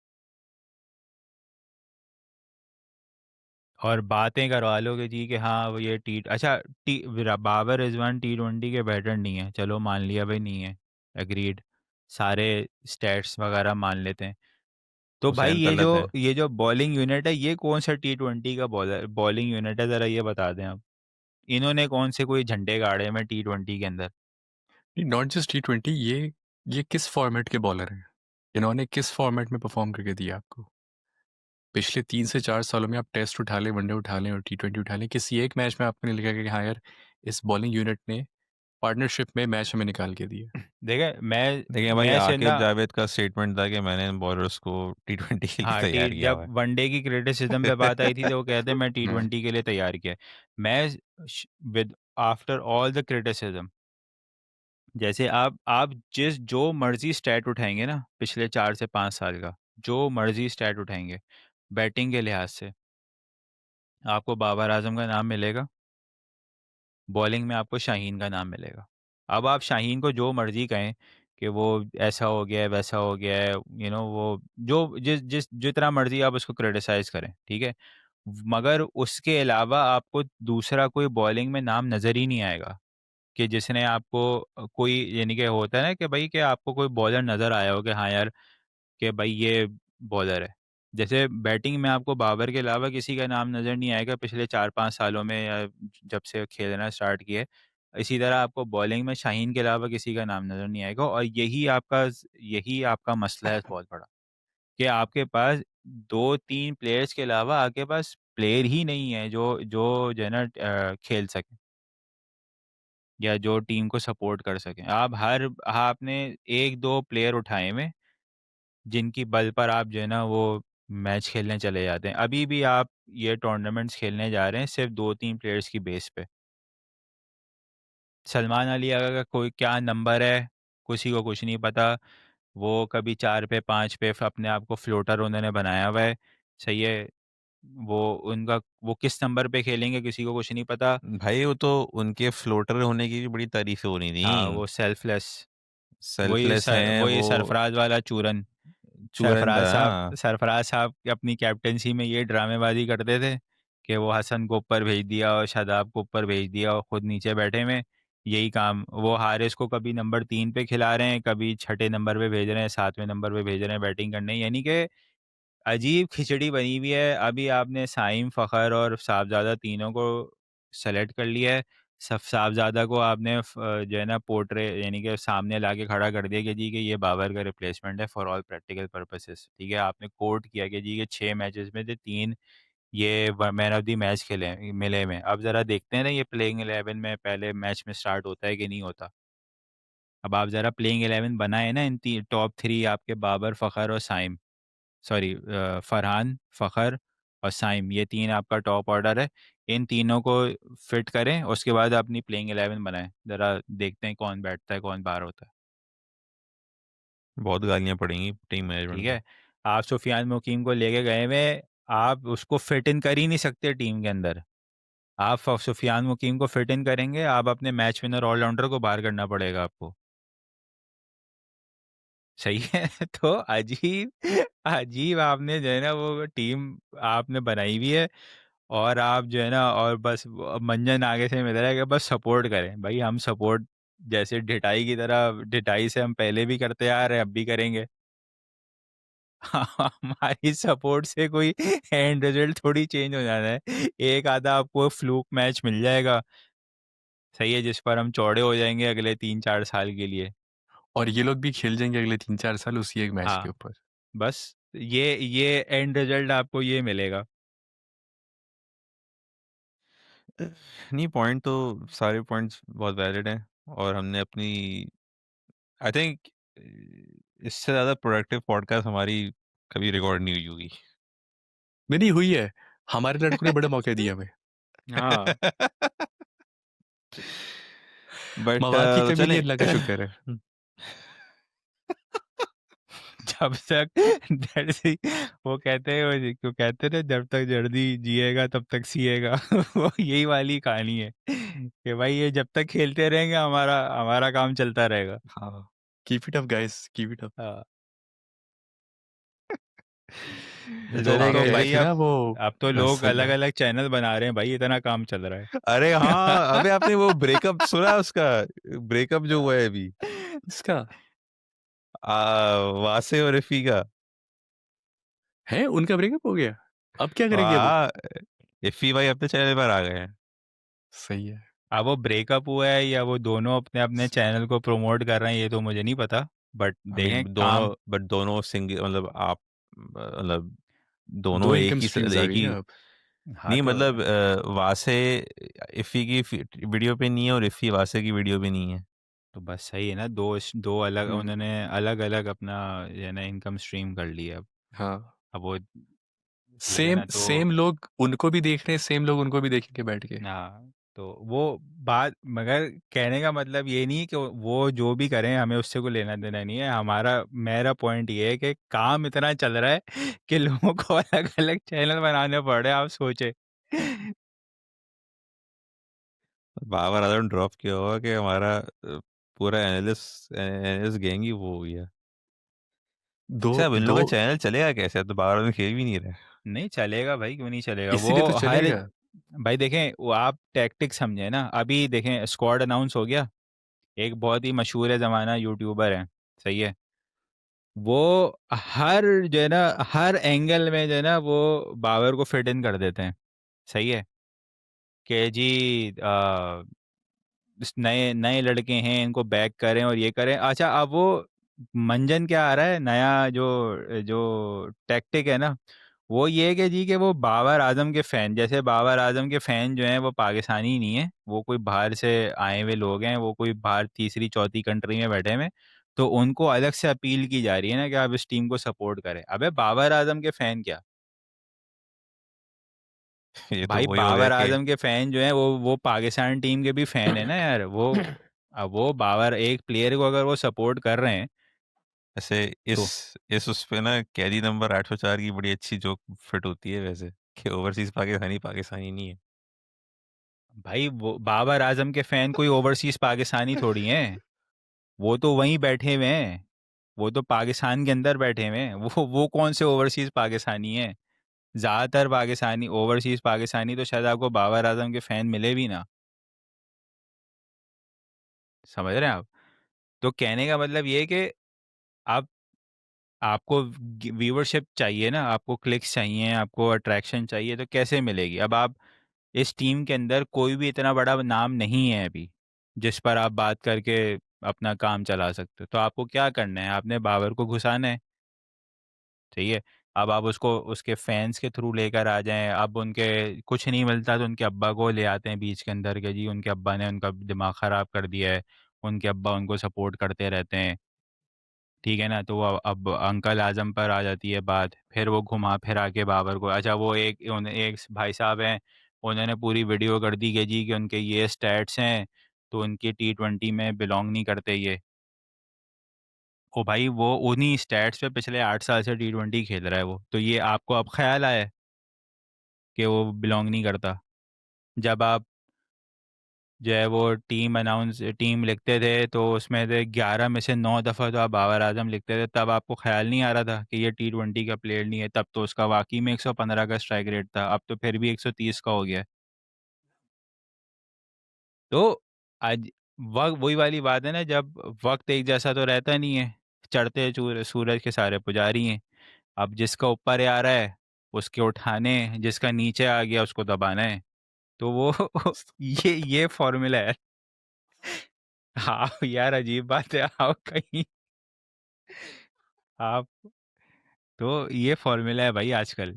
और बातें करवा लो कि जी कि हाँ वो ये टी अच्छा बाबर रिजवान T20 के बैटर नहीं है, चलो मान लिया भाई नहीं है, एग्रीड, सारे स्टैट्स वगैरह मान लेते हैं। तो भाई हुसैन तलत है। ये जो बॉलिंग यूनिट है, ये कौन सा T20 का बॉलर बॉलिंग यूनिट है, ज़रा ये बता दें आप। इन्होंने कौन से कोई झंडे गाड़े में T20 के अंदर? नॉट जस्ट T20, ये किस फॉर्मेट के बॉलर हैं? इन्होंने किस फॉर्मेट में परफॉर्म करके दिया आपको? पिछले 3 से 4 सालों में आप टेस्ट उठा लें, वनडे उठा लें और T20 उठा लें, किसी एक मैच में आपको नहीं लगा कि हाँ यार, इस बॉलिंग यूनिट ने पार्टनरशिप में मैच हमें निकाल के दिया? देखें देखिए भाई, मैं से आकिब ना, जावेद का स्टेटमेंट था कि मैंने बॉलर्स को T20 के लिए हाँ टी तैयार किया हुआ जब है। वनडे की क्रिटिसिज्म पे बात आई थी तो वो कहते हैं मैं T20 के लिए तैयार किया है। मैं with after all the criticism, जैसे आप जिस जो मर्जी स्टैट उठाएंगे ना पिछले 4 से 5 साल का, जो मर्जी स्टैट उठाएंगे बैटिंग के लिहाज से, आपको बाबर आजम का नाम मिलेगा, बॉलिंग में आपको शाहीन का नाम मिलेगा। अब आप शाहीन को जो मर्जी कहें कि वो ऐसा हो गया है वैसा हो गया है, वो जो जितना मर्जी आप उसको क्रिटिसाइज करें, ठीक है, मगर उसके अलावा आपको दूसरा कोई बॉलिंग में नाम नज़र ही नहीं आएगा कि जिसने आपको कोई, यानी कि होता है ना कि भाई कि आपको कोई बॉलर नज़र आया हो कि हाँ यार कि भाई ये बॉलर है। जैसे बैटिंग में आपको बाबर के अलावा किसी का नाम नज़र नहीं आएगा पिछले 4-5 सालों में, या जब से खेलना स्टार्ट किए। इसी तरह आपको बॉलिंग में शाहीन के अलावा किसी का नाम नज़र नहीं आएगा, और यही आपका मसला है बहुत बड़ा, कि आपके पास 2-3 प्लेयर्स के अलावा आपके पास प्लेयर ही नहीं है जो है ना खेल सकें या जो टीम को सपोर्ट कर सकें। आपने 1-2 प्लेयर उठाए हुए जिनकी बल पर आप जो है ना वो मैच खेलने चले जाते हैं। अभी भी आप ये टूर्नामेंट्स खेलने जा रहे हैं सिर्फ 2-3 प्लेयर्स की बेस पे। सलमान अली का कोई क्या नंबर है, किसी को कुछ नहीं पता। वो कभी 4 पे 5 पे अपने आप को फ्लोटर उन्होंने बनाया हुआ है, सही है। वो किस नंबर पे खेलेंगे किसी को कुछ नहीं पता। भाई वो तो उनके फ्लोटर होने की भी बड़ी तारीफें हो रही हाँ थी। वो सेल्फलेस, सेल्फलेस हैं वो। वही सरफराज वाला चूरन। चूरन था हाँ। सरफराज साहब अपनी कैप्टेंसी में ये ड्रामेबाजी करते थे कि वो हसन को ऊपर भेज दिया और शादाब को ऊपर भेज दिया और खुद नीचे बैठे में, यही काम वो हारिस को कभी नंबर 3 पे खिला रहे हैं, कभी छठे नंबर पे भेज रहे हैं, 7वें नंबर पे भेज रहे हैं बैटिंग करने, यानी कि अजीब खिचड़ी बनी हुई है। अभी आपने साइम, फ़खर और साहबज़ादा तीनों को सेलेक्ट कर लिया है। साहबज़ादा को आपने जो है ना पोर्ट्रे यानी कि सामने लाके खड़ा कर दिया कि जी कि ये बाबर का रिप्लेसमेंट है फॉर ऑल प्रैक्टिकल पर्पसेस, ठीक है। आपने कोट किया कि जी के 6 मैचेस में से 3 ये मैन ऑफ द मैच खेले मिले में। अब ज़रा देखते हैं ना ये प्लेइंग 11 में पहले मैच में स्टार्ट होता है कि नहीं होता। अब आप ज़रा प्लेइंग 11 बनाए ना, इन टॉप 3 आपके बाबर, फ़खर और साइम, सॉरी फरहान, फ़खर और साइम, ये 3 आपका टॉप ऑर्डर है। इन तीनों को फिट करें, उसके बाद अपनी प्लेइंग 11 बनाएं, ज़रा देखते हैं कौन बैठता है कौन बाहर होता है, बहुत गालियां पड़ेंगी टीम ठीक मैनेजमेंट को। है। आप सुफियान मुकीम को लेके गए हुए, आप उसको फिट इन कर ही नहीं सकते टीम के अंदर। आप सुफियान मुकीम को फिट इन करेंगे, आप अपने मैच विनर ऑलराउंडर को बाहर करना पड़ेगा आपको, सही है। तो अजीब अजीब आपने जो है ना वो टीम आपने बनाई हुई है, और आप जो है ना और बस मंजन आगे से मिल रहा है कि बस सपोर्ट करें। भाई हम सपोर्ट जैसे ढिठाई की तरह, ढिठाई से हम पहले भी करते आ रहे हैं, अब भी करेंगे। हमारी सपोर्ट से कोई एंड रिजल्ट थोड़ी चेंज हो जाना है। एक आधा आपको फ्लूक मैच मिल जाएगा, सही है, जिस पर हम चौड़े हो जाएंगे अगले 3-4 साल के लिए। और ये लोग भी खेल जाएंगे अगले 3-4 साल उसी एक मैच के हाँ, ऊपर। बस ये एंड रिजल्ट आपको ये मिलेगा। नहीं, पॉइंट तो सारे पॉइंट्स बहुत वैलिड हैं, और हमने अपनी आई थिंक इससे ज़्यादा प्रोडक्टिव पॉडकास्ट हमारी कभी रिकॉर्ड नहीं हुई होगी। नहीं हुई है, हमारे लड़कों ने बड़े मौके दिए हमें। हाँ बट मवाद की कमी नहीं, चलें। अल्लाह का शुक्र है। जब तक दर्जी, वो कहते हैं, वो कहते हैं ना, जब तक दर्जी जिएगा तब तक सिएगा। वो यही वाली कहानी है कि भाई ये जब तक खेलते रहेंगे हमारा हमारा काम चलता रहेगा। हाँ, keep it up guys, keep it up. हाँ। तो चलेगा तो आप कह रहे भाई थे ना वो अब तो लोग सही अलग है। अलग चैनल बना रहे हैं भाई, इतना काम चल रहा अरे हाँ, है। अबे आपने वो ब्रेकअप सुना उसका? ब्रेकअप जो हुआ है अभी, इसका वासे और रफी का। है, उनका ब्रेकअप हो गया? अब क्या करेंगे वो? वाह, इफ़ी भाई अपने चैनल पर आ गए हैं। सही है। अब वो ब्रेकअप हुआ है या वो दोनों अपने अपने चैनल को प्रमोट कर रहे हैं, ये तो मुझे नहीं पता, बट आई देखें मीन दोनों, काम। बट दोनों सिंगल, मतलब आप, मतलब दो दोनों इनकम स्ट्रीम्स आ एक गई ही। ना अब। हाँ नहीं तो मतलब वासे इफ़ी की वीडियो पे नहीं है और इफ़ी वासे की वीडियो पे नहीं है। बस सही है ना, दो अलग, हम्म। उन्होंने अलग अलग अपना ये ना इनकम स्ट्रीम कर लिया हाँ, अब वो, ठीक है सेम ना, तो सेम लोग उनको भी देख रहे हैं, सेम लोग उनको भी देखेंगे बैठ के। हाँ, तो वो बात, मगर कहने का मतलब ये नहीं है कि वो जो भी करें हमें उससे कोई लेना देना नहीं है हमारा। मेरा पॉइंट ये है कि काम इतना चल रहा है कि लोगों को अलग अलग चैनल बनाने पड़ रहे हैं, आप सोचे। बाबर आजम ड्रॉप किया होगा कि हमारा पूरा एनालिस्ट गैंग ही वो हो गया। दो अच्छा, अब इन दो लोगों का चैनल चलेगा कैसे? अब तो बाबर आजम खेल भी नहीं रहे। नहीं चलेगा भाई, क्यों नहीं चलेगा वो इसीलिए तो हर। चलेगा। भाई देखें, वो आप टैक्टिक समझे ना, अभी देखें स्क्वाड अनाउंस हो गया, एक बहुत ही मशहूर है ज़माना यूट्यूबर है, सही है, वो हर जो है ना, हर एंगल में जो है ना वो बाबर को फिट इन कर देते हैं, सही है, कि जी इस नए नए लड़के हैं, इनको बैक करें और ये करें। अच्छा, अब वो मंजन क्या आ रहा है नया, जो जो टैक्टिक है ना, वो ये है कि जी कि वो बाबर आजम के फ़ैन, जैसे बाबर आजम के फ़ैन जो हैं वो पाकिस्तानी नहीं है, वो कोई बाहर से आए हुए लोग हैं, वो कोई बाहर तीसरी चौथी कंट्री में बैठे हुए हैं, तो उनको अलग से अपील की जा रही है ना कि आप इस टीम को सपोर्ट करें। अबे बाबर आजम के फ़ैन क्या, ये तो भाई वही हो गया बाबर कि आजम के फैन जो हैं वो पाकिस्तान टीम के भी फैन है ना यार, वो अब वो बाबर एक प्लेयर को अगर वो सपोर्ट कर रहे हैं ऐसे तो इस उस पे ना कैदी नंबर 804 की बड़ी अच्छी जोक फिट होती है वैसे, कि ओवरसीज पाकिस्तानी पाकिस्तानी नहीं है। भाई वो बाबर आजम के फैन कोई ओवरसीज पाकिस्तानी थोड़ी हैं, वो तो वहीं बैठे हुए हैं, वो तो पाकिस्तान के अंदर बैठे हुए हैं, वो कौन से ओवरसीज पाकिस्तानी हैं? ज़्यादातर पाकिस्तानी, ओवरसीज पाकिस्तानी तो शायद आपको बाबर आजम के फैन मिले भी ना, समझ रहे हैं आप? तो कहने का मतलब ये है कि आप, आपको व्यूअरशिप चाहिए ना, आपको क्लिक्स चाहिए, आपको अट्रैक्शन चाहिए, तो कैसे मिलेगी? अब आप इस टीम के अंदर कोई भी इतना बड़ा नाम नहीं है अभी जिस पर आप बात करके अपना काम चला सकते हो, तो आपको क्या करना है? आपने बाबर को घुसाना है, ठीक है। अब आप उसको उसके फैंस के थ्रू लेकर आ जाएं, अब उनके कुछ नहीं मिलता तो उनके अब्बा को ले आते हैं बीच के अंदर के जी उनके अब्बा ने उनका दिमाग ख़राब कर दिया है, उनके अब्बा उनको सपोर्ट करते रहते हैं, ठीक है ना, तो वो अब अंकल आजम पर आ जाती है बात, फिर वो घुमा फिरा के बाबर को, अच्छा वो एक भाई साहब हैं, उन्होंने पूरी वीडियो कर दी कि जी कि उनके ये स्टैट्स हैं, तो उनकी T20 में बिलोंग नहीं करते ये। ओ भाई, वो उन्हीं स्टैट्स पे पिछले 8 साल से T20 खेल रहा है वो, तो ये आपको अब ख्याल आया है कि वो बिलोंग नहीं करता? जब आप जो है वो टीम लिखते थे तो उसमें से 11 में से 9 दफ़ा तो आप बाबर आजम लिखते थे, तब आपको ख्याल नहीं आ रहा था कि ये T20 का प्लेयर नहीं है? तब तो उसका वाकई में 115 का स्ट्राइक रेट था, अब तो फिर भी 130 का हो गया है। तो आज वक्त वही वाली बात है ना, जब वक्त एक जैसा तो रहता नहीं है, चढ़ते सूरज के सारे पुजारी हैं, अब जिसका ऊपर आ रहा है उसके उठाने हैं, जिसका नीचे आ गया उसको दबाना है, तो वो ये फॉर्मूला है। हाँ यार, अजीब बात है, आप कहीं आप, तो ये फॉर्मूला है भाई आजकल।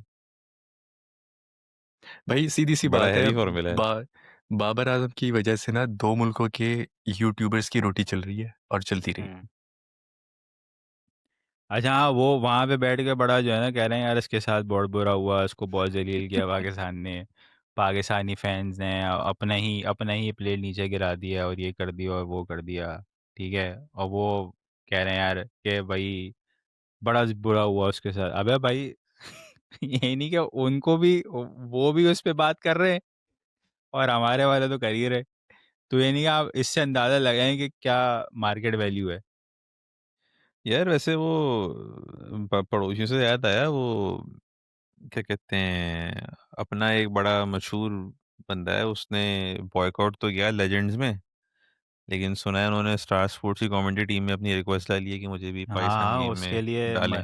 भाई सीधी सी बड़ा बात है। हैवी फॉर्मूला है। बाबर आजम की वजह से ना दो मुल्कों के यूट्यूबर्स की रोटी चल रही है और चलती रहेगी। हम्म। अच्छा हाँ, वो वहाँ पे बैठ के बड़ा जो है ना कह रहे हैं यार इसके साथ बहुत बुरा हुआ, इसको बहुत जलील किया पाकिस्तान ने, पाकिस्तानी फैंस ने अपना ही प्लेयर नीचे गिरा दिया और ये कर दिया और वो कर दिया, ठीक है, और वो कह रहे हैं यार कि भाई बड़ा बुरा हुआ उसके साथ। अबे भाई ये नहीं कि उनको भी, वो भी उस पे बात कर रहे हैं और हमारे वाले तो कर ही रहे। तो ये नहीं कि आप इससे अंदाज़ा लगाएं कि क्या मार्केट वैल्यू है। यार वैसे वो पड़ोसियों से याद आया, वो क्या कहते हैं, अपना एक बड़ा मशहूर बंदा है, उसने बॉयकॉट तो किया लेजेंड्स में, लेकिन सुना है उन्होंने स्टार स्पोर्ट्स की कमेंट्री टीम में अपनी रिक्वेस्ट डाली है कि मुझे भी हाँ पाकिस्तान हाँ, गेम उसके में लिए डालें।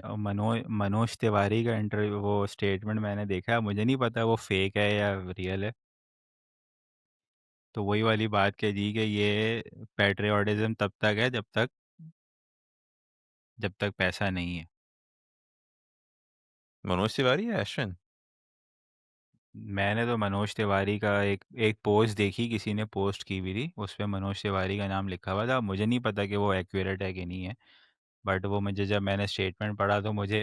मनोज तिवारी का इंटरव्यू, वो स्टेटमेंट मैंने देखा, मुझे नहीं पता वो फेक है या रियल है। तो वही वाली बात कह दी कि ये पैट्रियोटिज्म तब तक है जब तक पैसा नहीं है। मनोज तिवारी या अश्विन? मैंने तो मनोज तिवारी का एक एक पोस्ट देखी, किसी ने पोस्ट की हुई थी, उस पे मनोज तिवारी का नाम लिखा हुआ था। मुझे नहीं पता कि वो एक्यूरेट है कि नहीं है, बट वो मुझे, जब मैंने स्टेटमेंट पढ़ा तो मुझे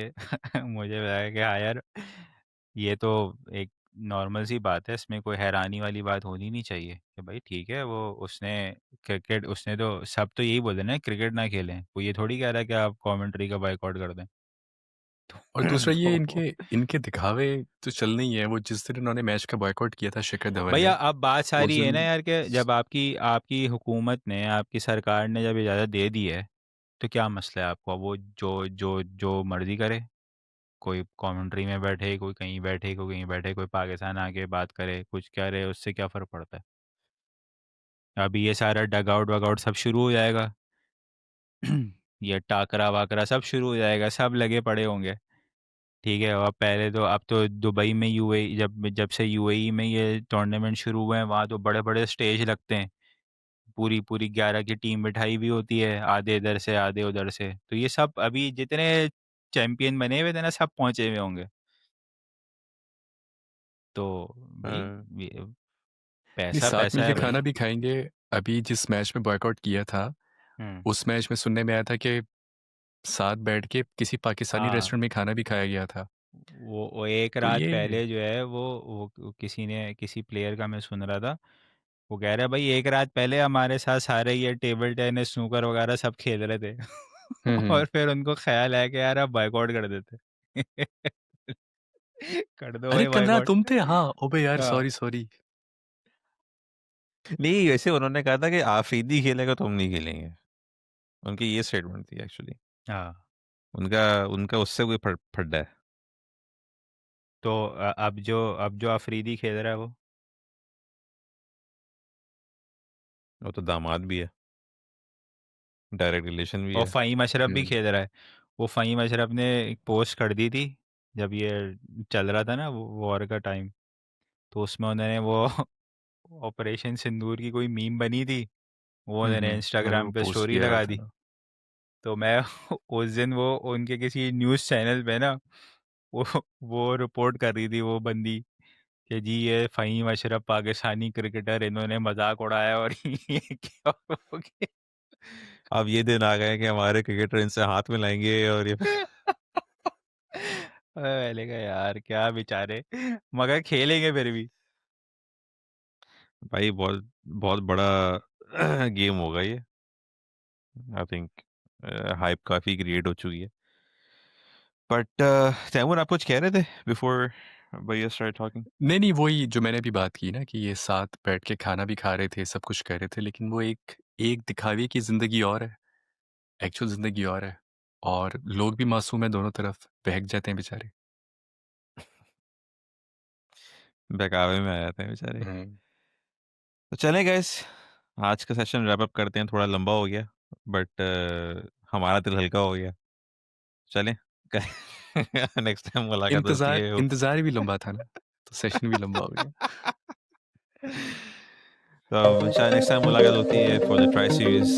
मुझे लगा कि हाँ यार, ये तो एक नॉर्मल सी बात है, इसमें कोई हैरानी वाली बात होनी नहीं चाहिए कि भाई ठीक है, वो उसने क्रिकेट, उसने तो सब तो यही बोले ना क्रिकेट ना खेलें, वो ये थोड़ी कह रहा है कि आप कमेंट्री का बाइकआउट कर दें। और दूसरा ये तो इनके इनके दिखावे तो चलने ही है। वो जिस दिन इन्होंने मैच का बॉयकॉट किया था शिखर धवन भैया ने, अब बात उस सारी है ना दिन यार, कि जब आपकी आपकी हुकूमत ने, आपकी सरकार ने जब इजाज़त दे दी है, तो क्या मसला है आपको? वो जो जो जो मर्जी करे, कोई कमेंट्री में बैठे, कोई कहीं बैठे, कोई कहीं बैठे, कोई पाकिस्तान आके बात करे, कुछ करे, उससे क्या फ़र्क पड़ता है? अभी ये सारा डग आउट वग आउट सब शुरू हो जाएगा। ये टाकरा वाकरा सब शुरू हो जाएगा, सब लगे पड़े होंगे, ठीक है। और पहले तो, अब तो दुबई में यूएई, जब जब से यूएई में ये टूर्नामेंट शुरू हुए हैं, वहाँ तो बड़े बड़े स्टेज लगते हैं, पूरी पूरी 11 की टीम बिठाई भी होती है, आधे इधर से आधे उधर से। तो ये सब अभी जितने चैंपियन बने हुए थे ना, सब पहुंचे हुए होंगे। तो भाई हाँ। ये नहीं, पैसा साथ पैसा मिलके है भाई। खाना भी खाएंगे। अभी जिस मैच में बॉयकॉट किया था, हम्म। उस मैच में सुनने में आया था कि साथ बैठ के किसी पाकिस्तानी हाँ, रेस्टोरेंट में खाना भी खाया गया था। वो एक तो रात ये पहले जो है, वो किसी ने, किसी प्लेयर का मैं सुन रहा था, वो कह रहा है भाई एक रात पहले हमारे साथ सारे ये टेबल टेनिस स्नूकर वगैरह सब खेल रहे थे। हम्म। और फिर उनको ख्याल आया कि यार अब बाइकआउट कर देते। कर दो अरे भाई कल रात बाइकआउट। तुम थे, हाँ, ओबे यार, हाँ। Sorry sorry. नहीं, वैसे उन्होंने कहा था कि आफरीदी खेलेगा तो हम नहीं खेलेंगे, उनकी ये स्टेटमेंट थी एक्चुअली। हाँ, उनका उनका उससे कोई फड्डा है। तो अब जो अफरीदी खेल रहा है वो, वो तो दामाद भी है, डायरेक्ट रिलेशन भी और है। फ़हीम अशरफ भी हम्म खेल रहा है। वो फ़हीम अशरफ ने एक पोस्ट कर दी थी, जब ये चल रहा था ना वॉर का टाइम, तो उसमें उन्होंने वो ऑपरेशन सिंदूर की कोई मीम बनी थी, वो उन्होंने मैंने वो इंस्टाग्राम पे पोस्ट स्टोरी किया लगा दी। था। तो मैं उस दिन वो उनके किसी न्यूज़ चैनल पे ना, वो वो रिपोर्ट कर रही थी वो बंदी, कि जी ये फ़हीम अशरफ पाकिस्तानी क्रिकेटर, इन्होंने मजाक उड़ाया और ये क्या हो गया। अब ये दिन आ गए कि हमारे क्रिकेटर इनसे हाथ मिलाएंगे और ये मैंने कहा यार क्या बेचारे, मगर खेलेंगे फिर भी। भाई बहुत बहुत बड़ा गेम होगा ये। आई थिंक हाइप काफी क्रिएट हो चुकी है। बट तैमूर, आप कुछ कह रहे थे बिफोर भैया स्टार्ट टॉकिंग? नहीं नहीं, वही जो मैंने अभी बात की ना, कि ये साथ बैठ के खाना भी खा रहे थे, सब कुछ कर रहे थे, लेकिन वो एक एक दिखावे की जिंदगी और है, एक्चुअल जिंदगी और है। और लोग भी मासूम है, दोनों तरफ बहक जाते हैं बेचारे। बहकावे में आ जाते हैं बेचारे। हम्म। तो चलें गाइस, आज का सेशन रैप अप करते हैं, थोड़ा लंबा हो गया, बट हमारा दिल हल्का हो गया। चलें, नेक्स्ट टाइम मुलाकात होती इंतजार है। इंतजार भी लंबा था ना, तो सेशन भी लंबा हो गया। तो शायद नेक्स्ट टाइम मुलाकात होती है फॉर द ट्राई सीरीज।